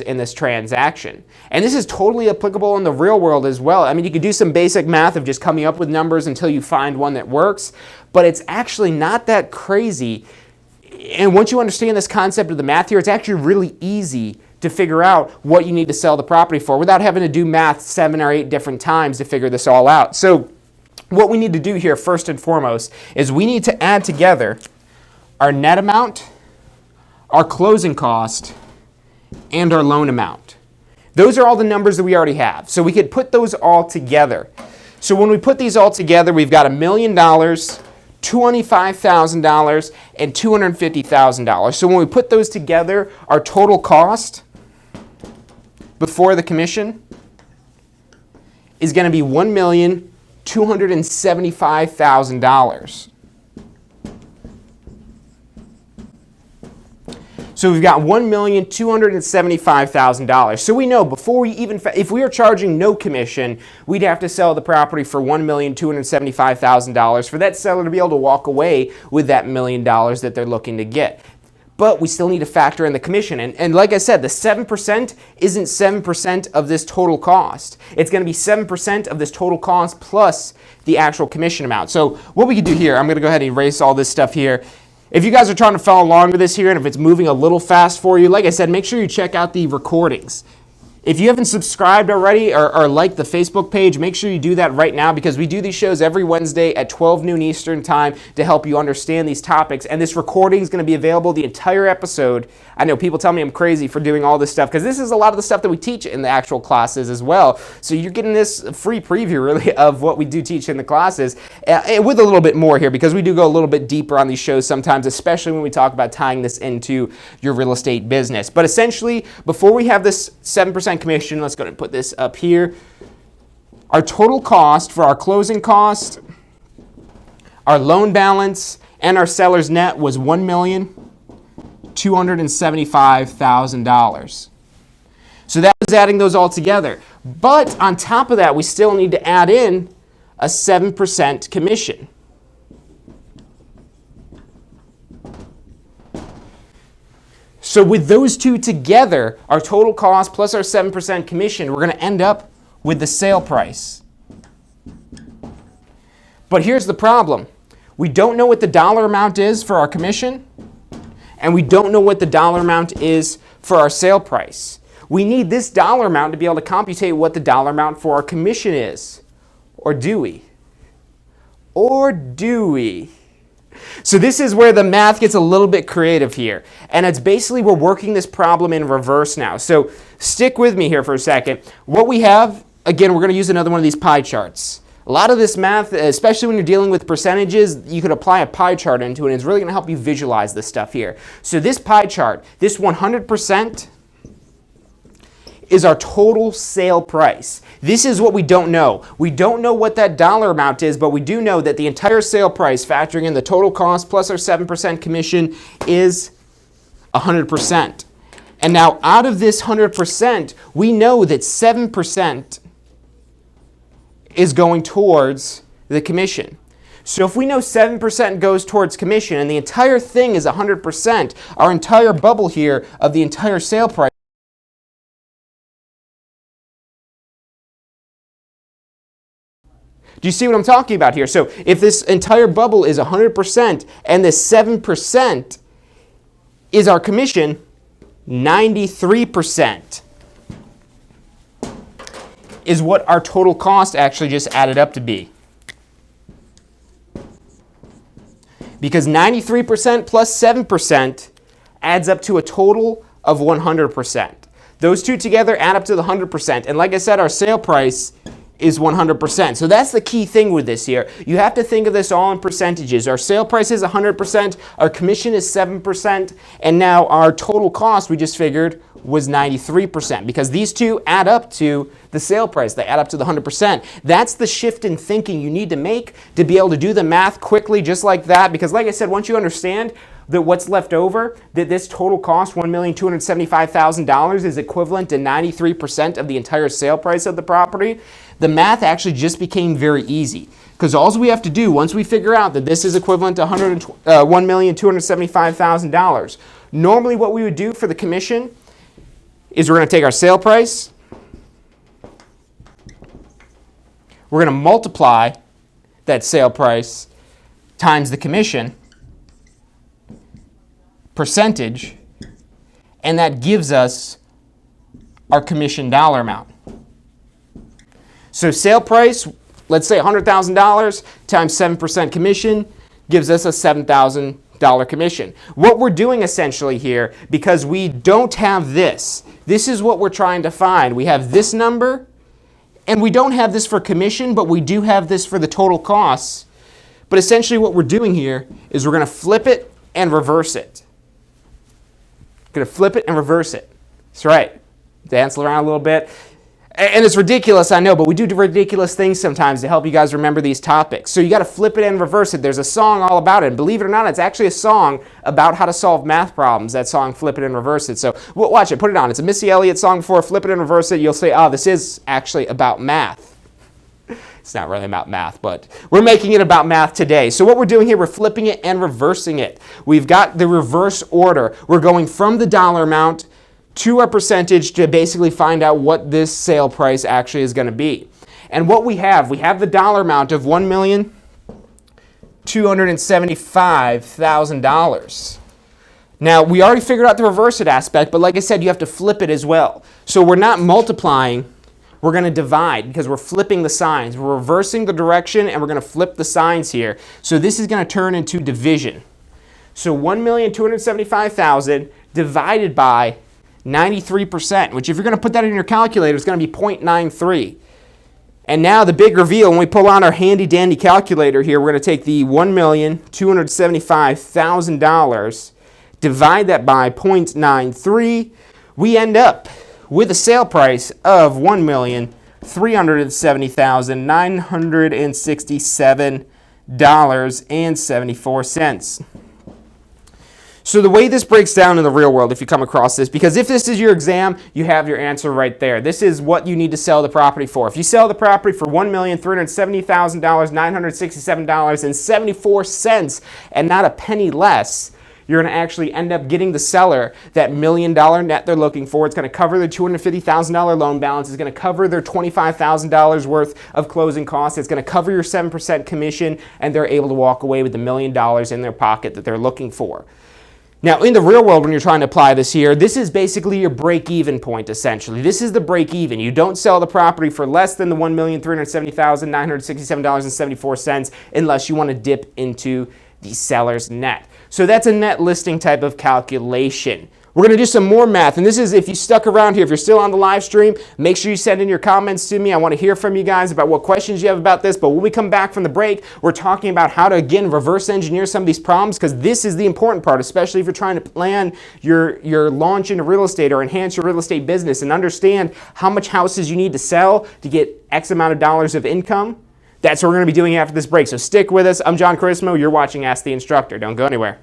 Speaker 1: in this transaction. And this is totally applicable in the real world as well. I mean, you could do some basic math of just coming up with numbers until you find one that works, but it's actually not that crazy. And once you understand this concept of the math here, it's actually really easy to figure out what you need to sell the property for without having to do math 7 or 8 different times to figure this all out. So what we need to do here first and foremost is we need to add together our net amount, our closing cost, and our loan amount. Those are all the numbers that we already have. So we could put those all together. So when we put these all together, we've got $1 million, $25,000, and $250,000. So when we put those together, our total cost before the commission is going to be $1,275,000. So we've got $1,275,000. So we know before we even, if we are charging no commission, we'd have to sell the property for $1,275,000 for that seller to be able to walk away with that $1 million that they're looking to get. But we still need to factor in the commission. And like I said, the 7% isn't 7% of this total cost. It's going to be 7% of this total cost plus the actual commission amount. So what we could do here, I'm going to go ahead and erase all this stuff here. If you guys are trying to follow along with this here, and if it's moving a little fast for you, like I said, make sure you check out the recordings. If you haven't subscribed already or liked the Facebook page, make sure you do that right now because we do these shows every Wednesday at 12 noon Eastern time to help you understand these topics. And this recording is going to be available the entire episode. I know people tell me I'm crazy for doing all this stuff because this is a lot of the stuff that we teach in the actual classes as well. So you're getting this free preview really of what we do teach in the classes with a little bit more here because we do go a little bit deeper on these shows sometimes, especially when we talk about tying this into your real estate business. But essentially, before we have this 7% commission, let's go ahead and put this up here. Our total cost for our closing cost, our loan balance, and our seller's net was $1,275,000. So that was adding those all together. But on top of that, we still need to add in a 7% commission. So with those two together, our total cost plus our 7% commission, we're going to end up with the sale price. But here's the problem. We don't know what the dollar amount is for our commission, and we don't know what the dollar amount is for our sale price. We need this dollar amount to be able to computate what the dollar amount for our commission is. Or do we? Or do we? So this is where the math gets a little bit creative here. And it's basically we're working this problem in reverse now. So stick with me here for a second. What we have, again, we're going to use another one of these pie charts. A lot of this math, especially when you're dealing with percentages, you could apply a pie chart into it, and it's really going to help you visualize this stuff here. So this pie chart, this 100% is our total sale price. This is what we don't know. We don't know what that dollar amount is, but we do know that the entire sale price, factoring in the total cost plus our 7% commission, is 100%. And now out of this 100%, we know that 7% is going towards the commission. So if we know 7% goes towards commission and the entire thing is 100%, our entire bubble here of the entire sale price. Do you see what I'm talking about here? So if this entire bubble is 100% and this 7% is our commission, 93% is what our total cost actually just added up to be. Because 93% plus 7% adds up to a total of 100%. Those two together add up to the 100%. And like I said, our sale price is 100%. So that's the key thing with this here. You have to think of this all in percentages. Our sale price is 100%, our commission is 7%, and now our total cost, we just figured, was 93%, because these two add up to the sale price. They add up to the 100%. That's the shift in thinking you need to make to be able to do the math quickly just like that, because like I said, once you understand that what's left over, that this total cost, $1,275,000, is equivalent to 93% of the entire sale price of the property, the math actually just became very easy. Because all we have to do, once we figure out that this is equivalent to $1,275,000, normally what we would do for the commission is we're going to take our sale price, we're going to multiply that sale price times the commission percentage, and that gives us our commission dollar amount. So sale price, let's say $100,000 times 7% commission gives us a $7,000 commission. What we're doing essentially here, because we don't have this is what we're trying to find. We have this number, and we don't have this for commission, but we do have this for the total costs. But essentially what we're doing here is we're going to flip it and reverse it. Going to flip it and reverse it. That's right. Dance around a little bit. And it's ridiculous, I know, but we do ridiculous things sometimes to help you guys remember these topics. So you got to flip it and reverse it. There's a song all about it. And believe it or not, it's actually a song about how to solve math problems, that song, Flip It and Reverse It. So watch it, put it on. It's a Missy Elliott song before Flip It and Reverse It. You'll say, oh, this is actually about math. It's not really about math, but we're making it about math today. So what we're doing here, we're flipping it and reversing it. We've got the reverse order. We're going from the dollar amount to our percentage to basically find out what this sale price actually is going to be. And what we have the dollar amount of $1,275,000. Now, we already figured out the reverse it aspect, but like I said, you have to flip it as well. So we're not multiplying, we're going to divide, because we're flipping the signs. We're reversing the direction, and we're going to flip the signs here. So this is going to turn into division. So $1,275,000 divided by 93%, which if you're going to put that in your calculator, it's going to be 0.93. And now the big reveal, when we pull on our handy dandy calculator here, we're going to take the $1,275,000, divide that by 0.93. We end up with a sale price of $1,370,967.74. So the way this breaks down in the real world, if you come across this, because if this is your exam, you have your answer right there. This is what you need to sell the property for. If you sell the property for $1,370,967.74 and not a penny less, you're going to actually end up getting the seller that $1 million net they're looking for. It's going to cover their $250,000 loan balance. It's going to cover their $25,000 worth of closing costs. It's going to cover your 7% commission, and they're able to walk away with $1 million in their pocket that they're looking for. Now, in the real world, when you're trying to apply this here, this is basically your break-even point, essentially. This is the break-even. You don't sell the property for less than the $1,370,967.74 unless you want to dip into the seller's net. So that's a net listing type of calculation. We're going to do some more math, and this is if you stuck around here, if you're still on the live stream, make sure you send in your comments to me. I want to hear from you guys about what questions you have about this, but when we come back from the break, we're talking about how to, again, reverse engineer some of these problems, because this is the important part, especially if you're trying to plan your launch into real estate or enhance your real estate business and understand how much houses you need to sell to get X amount of dollars of income. That's what we're going to be doing after this break, so stick with us. I'm John Charismo. You're watching Ask the Instructor. Don't go anywhere.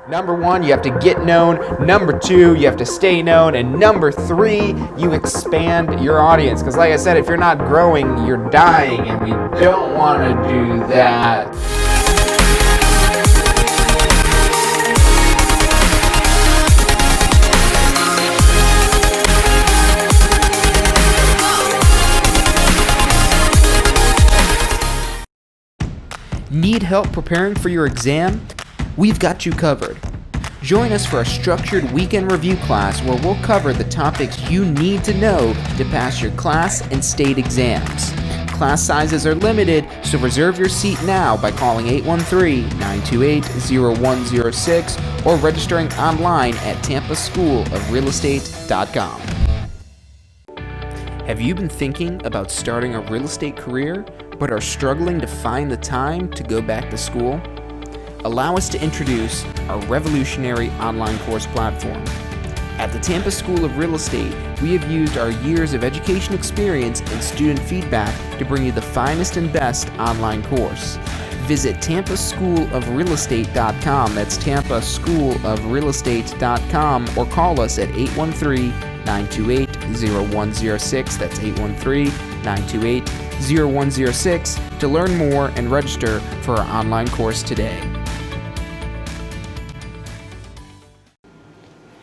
Speaker 1: Number one, you have to get known. Number two, you have to stay known. And number three, you expand your audience. Because like I said, if you're not growing, you're dying. And we don't want to do that. Need help preparing for your exam? We've got you covered. Join us for a structured weekend review class where we'll cover the topics you need to know to pass your class and state exams. Class sizes are limited, so reserve your seat now by calling 813-928-0106 or registering online at tampaschoolofrealestate.com. Have you been thinking about starting a real estate career but are struggling to find the time to go back to school? Allow us to introduce our revolutionary online course platform. At the Tampa School of Real Estate, we have used our years of education experience and student feedback to bring you the finest and best online course. Visit tampaschoolofrealestate.com, that's tampaschoolofrealestate.com, or call us at 813-928-0106, that's 813-928-0106 to learn more and register for our online course today.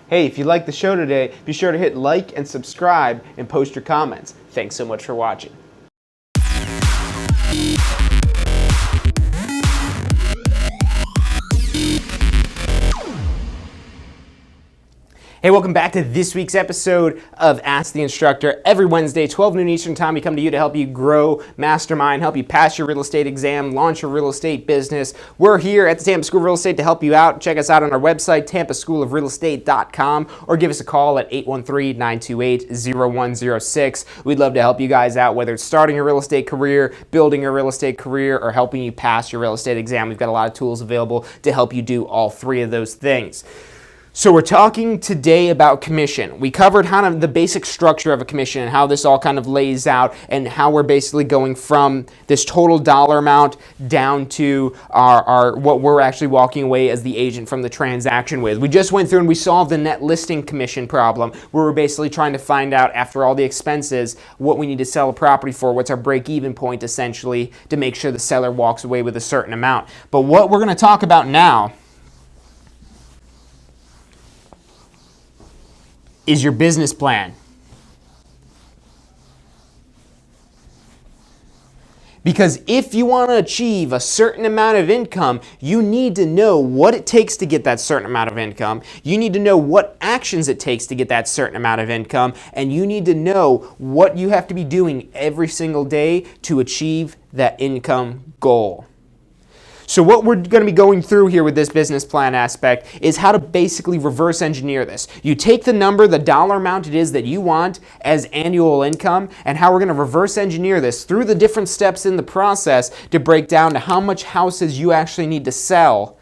Speaker 1: Hey, if you like the show today, be sure to hit like and subscribe and post your comments. Thanks so much for watching. Hey, welcome back to this week's episode of Ask the Instructor. Every Wednesday, 12 noon Eastern Time, we come to you to help you grow, mastermind, help you pass your real estate exam, launch your real estate business. We're here at the Tampa School of Real Estate to help you out. Check us out on our website, tampaschoolofrealestate.com, or give us a call at 813-928-0106. We'd love to help you guys out, whether it's starting a real estate career, building a real estate career, or helping you pass your real estate exam. We've got a lot of tools available to help you do all three of those things. So we're talking today about commission. We covered kind of the basic structure of a commission and how this all kind of lays out and how we're basically going from this total dollar amount down to our what we're actually walking away as the agent from the transaction with. We just went through and we solved the net listing commission problem where we're basically trying to find out after all the expenses what we need to sell a property for, what's our break-even point essentially to make sure the seller walks away with a certain amount. But what we're going to talk about now is your business plan. Because if you want to achieve a certain amount of income, you need to know what it takes to get that certain amount of income. You need to know what actions it takes to get that certain amount of income. And you need to know what you have to be doing every single day to achieve that income goal. So what we're going to be going through here with this business plan aspect is how to basically reverse engineer this. You take the number, the dollar amount it is that you want as annual income, and how we're going to reverse engineer this through the different steps in the process to break down to how much houses you actually need to sell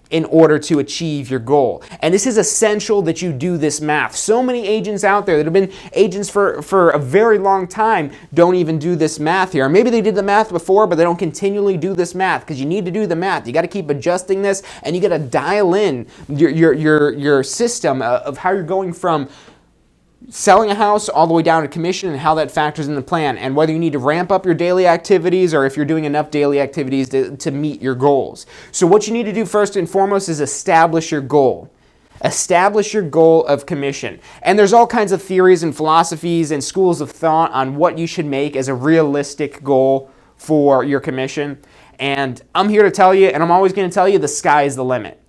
Speaker 1: in order to achieve your goal. And this is essential that you do this math. So many agents out there that have been agents for a very long time don't even do this math here. Or maybe they did the math before, but they don't continually do this math because you need to do the math. You got to keep adjusting this, and you got to dial in your system of how you're going from selling a house all the way down to commission and how that factors in the plan, and whether you need to ramp up your daily activities or if you're doing enough daily activities to meet your goals. So what you need to do first and foremost is establish your goal. Establish your goal of commission. And there's all kinds of theories and philosophies and schools of thought on what you should make as a realistic goal for your commission. And I'm here to tell you, and I'm always going to tell you, the sky is the limit.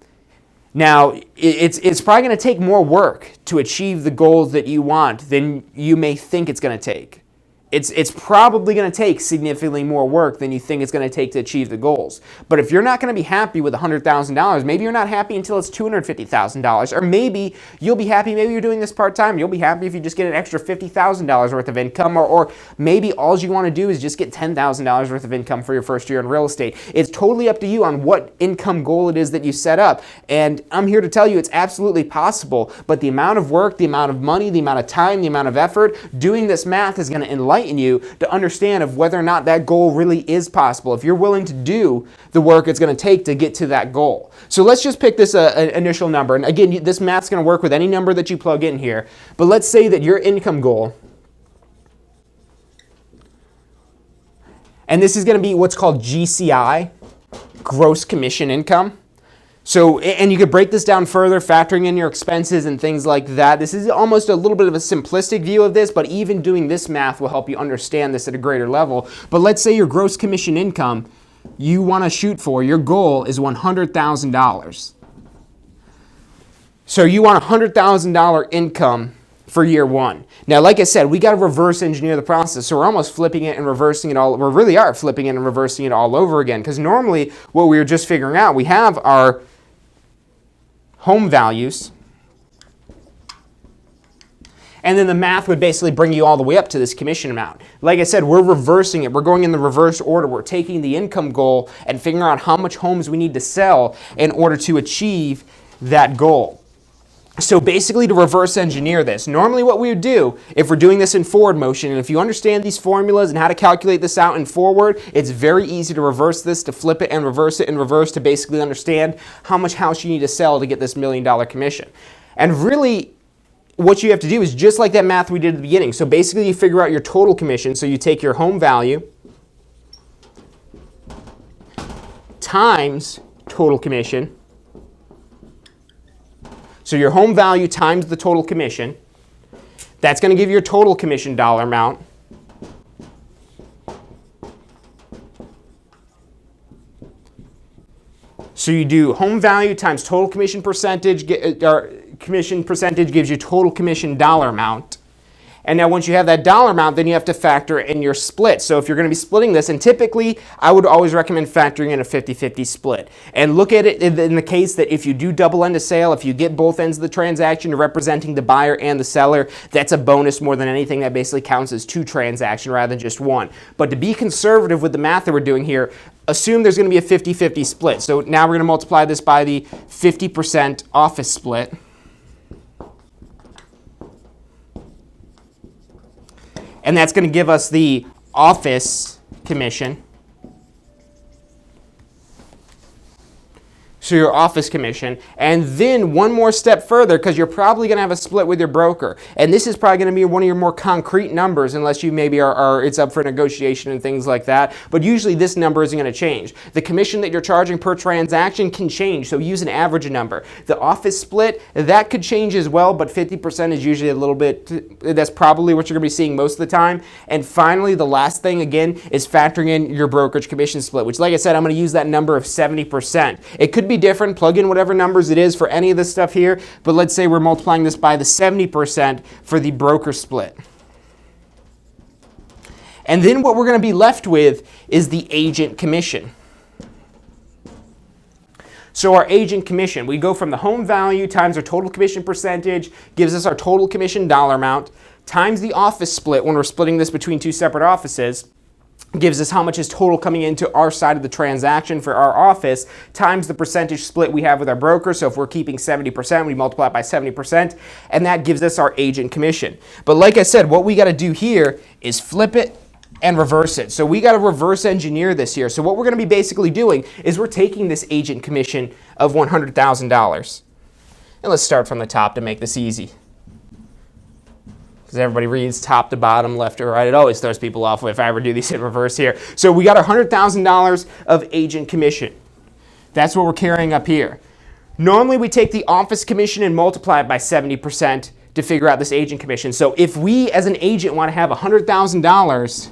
Speaker 1: Now, it's probably going to take more work to achieve the goals that you want than you may think it's going to take. It's probably going to take significantly more work than you think it's going to take to achieve the goals. But if you're not going to be happy with $100,000, maybe you're not happy until it's $250,000, or maybe you'll be happy, maybe you're doing this part-time, you'll be happy if you just get an extra $50,000 worth of income, or maybe all you want to do is just get $10,000 worth of income for your first year in real estate. It's totally up to you on what income goal it is that you set up, and I'm here to tell you it's absolutely possible, but the amount of work, the amount of money, the amount of time, the amount of effort, doing this math is going to enlighten you to understand of whether or not that goal really is possible. If you're willing to do the work it's going to take to get to that goal. So let's just pick this initial number. And again, this math's going to work with any number that you plug in here. But let's say that your income goal, and this is going to be what's called GCI, gross commission income. So, and you could break this down further, factoring in your expenses and things like that. This is almost a little bit of a simplistic view of this, but even doing this math will help you understand this at a greater level. But let's say your gross commission income you want to shoot for, your goal is $100,000. So you want $100,000 income for year one. Now, like I said, we got to reverse engineer the process. So we're almost flipping it and reversing it all. We really are flipping it and reversing it all over again. Because normally what we were just figuring out, we have our home values, and then the math would basically bring you all the way up to this commission amount. Like I said, we're reversing it. We're going in the reverse order. We're taking the income goal and figuring out how much homes we need to sell in order to achieve that goal. So basically, to reverse engineer this, normally what we would do, if we're doing this in forward motion, and if you understand these formulas and how to calculate this out in forward, it's very easy to reverse this, to flip it and reverse it and reverse to basically understand how much house you need to sell to get this $1 million commission. And really, what you have to do is just like that math we did at the beginning. So basically, you figure out your total commission. So you take your home value times total commission. So your home value times the total commission, that's going to give you your total commission dollar amount. So you do home value times total commission percentage, commission percentage gives you total commission dollar amount. And now once you have that dollar amount, then you have to factor in your split. So if you're going to be splitting this, and typically I would always recommend factoring in a 50-50 split. And look at it in the case that if you do double end of sale, if you get both ends of the transaction representing the buyer and the seller, that's a bonus more than anything. That basically counts as two transactions rather than just one. But to be conservative with the math that we're doing here, assume there's going to be a 50-50 split. So now we're going to multiply this by the 50% office split. And that's going to give us the office commission. So your office commission. And then one more step further, because you're probably going to have a split with your broker. And this is probably going to be one of your more concrete numbers, unless you maybe it's up for negotiation and things like that. But usually this number isn't going to change. The commission that you're charging per transaction can change, so use an average number. The office split, that could change as well, but 50% is usually a little bit, that's probably what you're going to be seeing most of the time. And finally, the last thing, again, is factoring in your brokerage commission split, which, like I said, I'm going to use that number of 70%. It could be different. Plug in whatever numbers it is for any of this stuff here, but let's say we're multiplying this by the 70% for the broker split. And then what we're going to be left with is the agent commission. So our agent commission, we go from the home value times our total commission percentage, gives us our total commission dollar amount, times the office split when we're splitting this between two separate offices, gives us how much is total coming into our side of the transaction for our office, times the percentage split we have with our broker. So if we're keeping 70%, we multiply it by 70%, and that gives us our agent commission. But like I said, what we got to do here is flip it and reverse it. So we got to reverse engineer this here. So what we're going to be basically doing is we're taking this agent commission of $100,000. And let's start from the top to make this easy, because everybody reads top to bottom, left to right. It always throws people off if I ever do these in reverse here. So we got our $100,000 of agent commission. That's what we're carrying up here. Normally we take the office commission and multiply it by 70% to figure out this agent commission. So if we as an agent want to have $100,000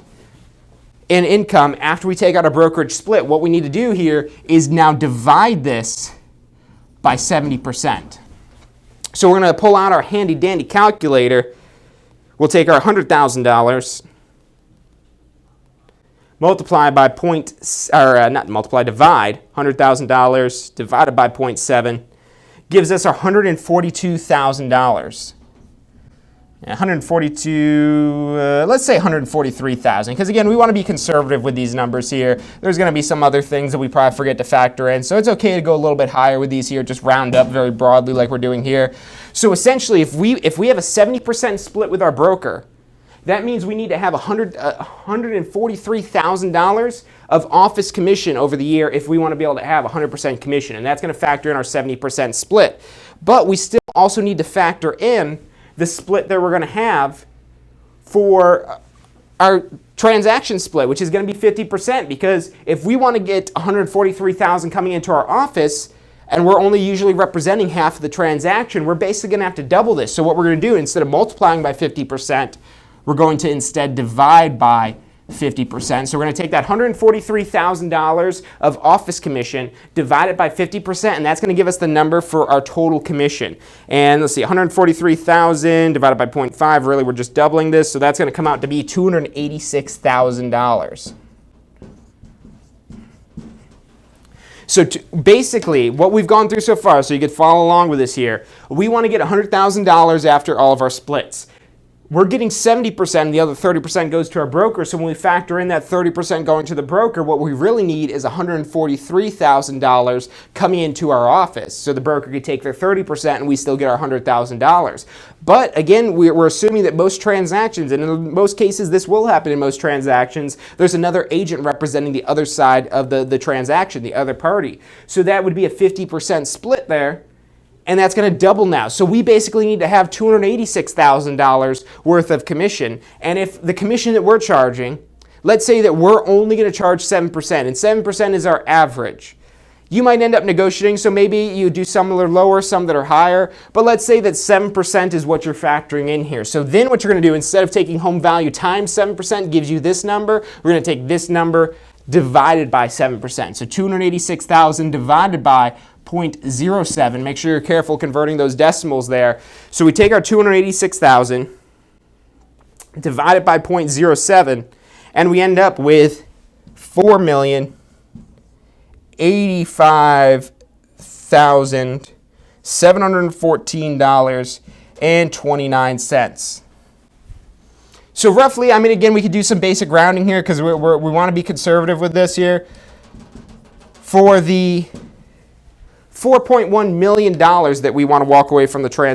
Speaker 1: in income after we take out a brokerage split, what we need to do here is now divide this by 70%. So we're going to pull out our handy dandy calculator. We'll take our $100,000 multiply by divide $100,000 divided by 0.7 gives us $142,000. 142, let's say 143,000, because again, we want to be conservative with these numbers here. There's going to be some other things that we probably forget to factor in, so it's okay to go a little bit higher with these here, just round up very broadly like we're doing here. So essentially, if we have a 70% split with our broker, that means we need to have $143,000 of office commission over the year if we want to be able to have 100% commission, and that's going to factor in our 70% split. But we still also need to factor in the split that we're going to have for our transaction split, which is going to be 50%, because if we want to get $143,000 coming into our office and we're only usually representing half of the transaction, we're basically going to have to double this. So what we're going to do, instead of multiplying by 50%, we're going to instead divide by 50%. So we're going to take that $143,000 of office commission, divide it by 50%, and that's going to give us the number for our total commission. And let's see, 143,000 divided by 0.5, really we're just doubling this, so that's going to come out to be $286,000. So basically, what we've gone through so far, so you could follow along with this here, we want to get $100,000 after all of our splits. We're getting 70%, and the other 30% goes to our broker. So when we factor in that 30% going to the broker, what we really need is $143,000 coming into our office. So the broker could take their 30% and we still get our $100,000. But again, we're assuming that most transactions, and in most cases this will happen in most transactions, there's another agent representing the other side of the transaction, the other party. So that would be a 50% split there. And that's going to double now. So we basically need to have $286,000 worth of commission. And if the commission that we're charging, let's say that we're only going to charge 7%, and 7% is our average. You might end up negotiating, so maybe you do some that are lower, some that are higher, but let's say that 7% is what you're factoring in here. So then what you're going to do, instead of taking home value times 7% gives you this number, we're going to take this number divided by 7%. So $286,000 divided by 0.07. Make sure you're careful converting those decimals there. So we take our $286,000, divide it by 0.07, and we end up with $4,085,714.29. So roughly, I mean, again, we could do some basic rounding here because we want to be conservative with this here. For the $4.1 million that we want to walk away from the or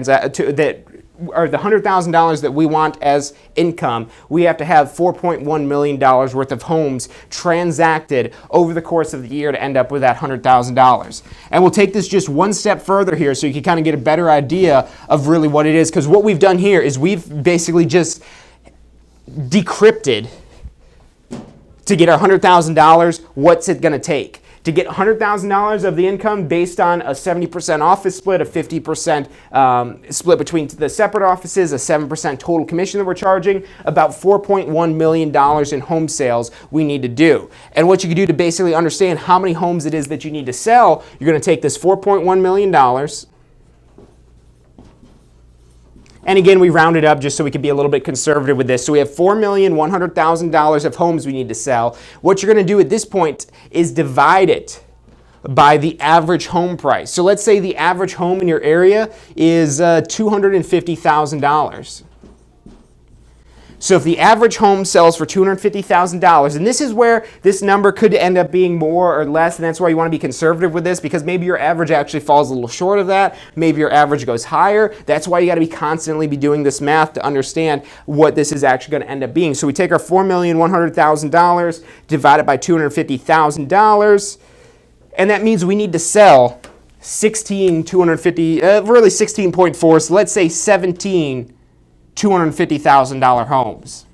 Speaker 1: the $100,000 that we want as income, we have to have $4.1 million worth of homes transacted over the course of the year to end up with that $100,000. And we'll take this just one step further here so you can kind of get a better idea of really what it is, because what we've done here is we've basically just decrypted to get our $100,000, what's it going to take? To get $100,000 of the income based on a 70% office split, a 50% split between the separate offices, a 7% total commission that we're charging, about $4.1 million in home sales we need to do. And what you can do to basically understand how many homes it is that you need to sell, you're going to take this $4.1 million, and again, we rounded up just so we could be a little bit conservative with this. So we have $4,100,000 of homes we need to sell. What you're going to do at this point is divide it by the average home price. So let's say the average home in your area is $250,000. So if the average home sells for $250,000, and this is where this number could end up being more or less, and that's why you want to be conservative with this, because maybe your average actually falls a little short of that, maybe your average goes higher. That's why you got to be constantly be doing this math to understand what this is actually going to end up being. So we take our $4,100,000, divide it by $250,000, and that means we need to sell 16.4, so let's say 17 $250,000 homes.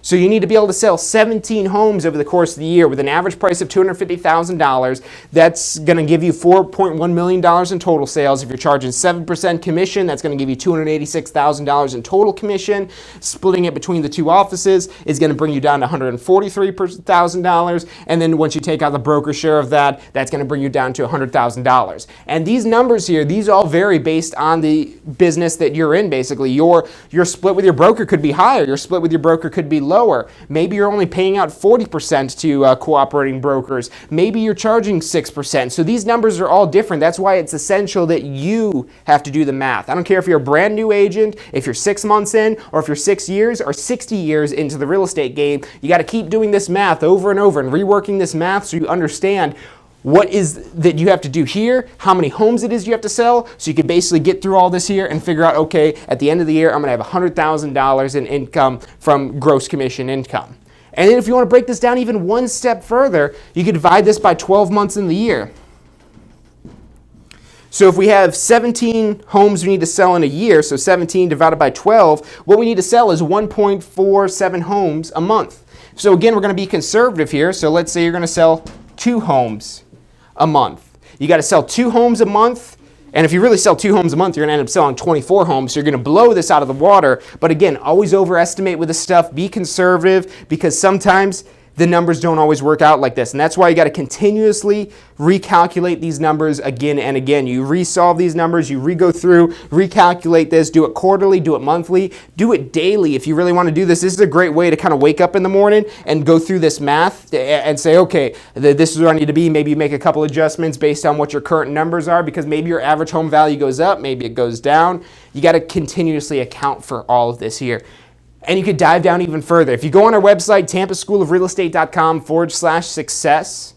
Speaker 1: So you need to be able to sell 17 homes over the course of the year with an average price of $250,000. That's going to give you $4.1 million in total sales. If you're charging 7% commission, that's going to give you $286,000 in total commission. Splitting it between the two offices is going to bring you down to $143,000. And then once you take out the broker share of that, that's going to bring you down to $100,000. And these numbers here, these all vary based on the business that you're in, basically. Your split with your broker could be higher. Your split with your broker could be lower. lower. Maybe you're only paying out 40% to cooperating brokers. Maybe you're charging 6%. So these numbers are all different. That's why it's essential that you have to do the math. I don't care if you're a brand new agent, if you're 6 months in, or if you're 6 years or 60 years into the real estate game. You got to keep doing this math over and over and reworking this math so you understand what is that you have to do here, how many homes it is you have to sell, so you can basically get through all this here and figure out, okay, at the end of the year, I'm going to have $100,000 in income from gross commission income. And then if you want to break this down even one step further, you can divide this by 12 months in the year. So if we have 17 homes we need to sell in a year, so 17 divided by 12, what we need to sell is 1.47 homes a month. So again, we're going to be conservative here. So let's say you're going to sell 2 homes a month. You got to sell 2 homes a month, and if you really sell 2 homes a month, you're going to end up selling 24 homes, so you're going to blow this out of the water. But again, always overestimate with this stuff. Be conservative, because sometimes the numbers don't always work out like this. And that's why you got to continuously recalculate these numbers again and again. You resolve these numbers, you re-go through, recalculate this, do it quarterly, do it monthly, do it daily. If you really want to do this, this is a great way to kind of wake up in the morning and go through this math and say, okay, this is where I need to be. Maybe you make a couple adjustments based on what your current numbers are, because maybe your average home value goes up, maybe it goes down. You got to continuously account for all of this here. And you could dive down even further. If you go on our website, tampaschoolofrealestate.com/success,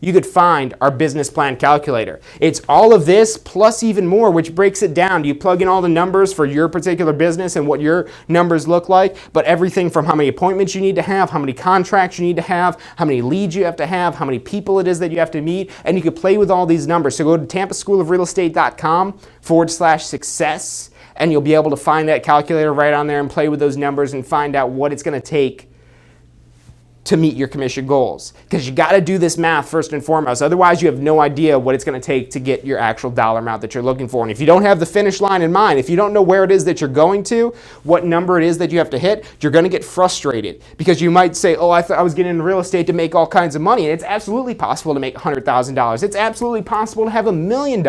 Speaker 1: you could find our business plan calculator. It's all of this plus even more, which breaks it down. You plug in all the numbers for your particular business and what your numbers look like, but everything from how many appointments you need to have, how many contracts you need to have, how many leads you have to have, how many people it is that you have to meet, and you could play with all these numbers. So go to tampaschoolofrealestate.com/success, and you'll be able to find that calculator right on there and play with those numbers and find out what it's going to take to meet your commission goals. Because you got to do this math first and foremost. Otherwise, you have no idea what it's going to take to get your actual dollar amount that you're looking for. And if you don't have the finish line in mind, if you don't know where it is that you're going to, what number it is that you have to hit, you're going to get frustrated. Because you might say, oh, I thought I was getting into real estate to make all kinds of money. And it's absolutely possible to make $100,000. It's absolutely possible to have $1 million.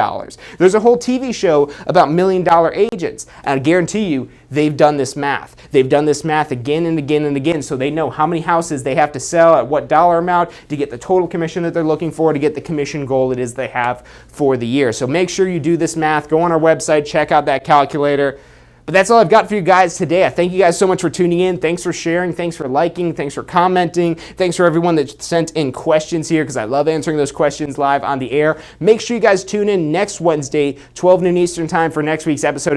Speaker 1: There's a whole TV show about $1 million agents. And I guarantee you, they've done this math. They've done this math again and again and again, so they know how many houses they have to sell at what dollar amount to get the total commission that they're looking for, to get the commission goal it is they have for the year. So make sure you do this math. Go on our website, check out that calculator. But that's all I've got for you guys today. I thank you guys so much for tuning in. Thanks for sharing. Thanks for liking. Thanks for commenting. Thanks for everyone that sent in questions here, because I love answering those questions live on the air. Make sure you guys tune in next Wednesday, 12 noon Eastern time, for next week's episode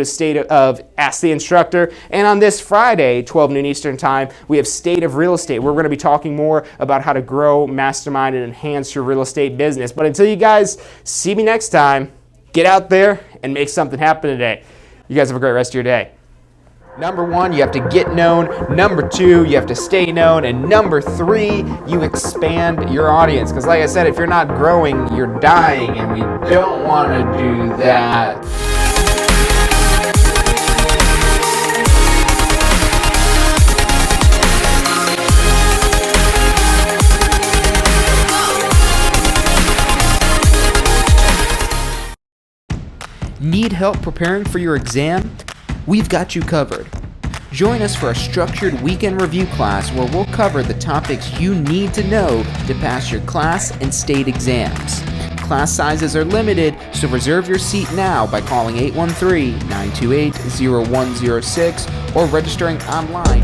Speaker 1: of Ask the Instructor. And on this Friday, 12 noon Eastern time, we have State of Real Estate. We're going to be talking more about how to grow, mastermind, and enhance your real estate business. But until you guys see me next time, get out there and make something happen today. You guys have a great rest of your day. Number 1, you have to get known. Number 2, you have to stay known. And number 3, you expand your audience. Because like I said, if you're not growing, you're dying. And we don't want to do that. Need help preparing for your exam? We've got you covered. Join us for a structured weekend review class where we'll cover the topics you need to know to pass your class and state exams. Class sizes are limited, so reserve your seat now by calling 813-928-0106 or registering online.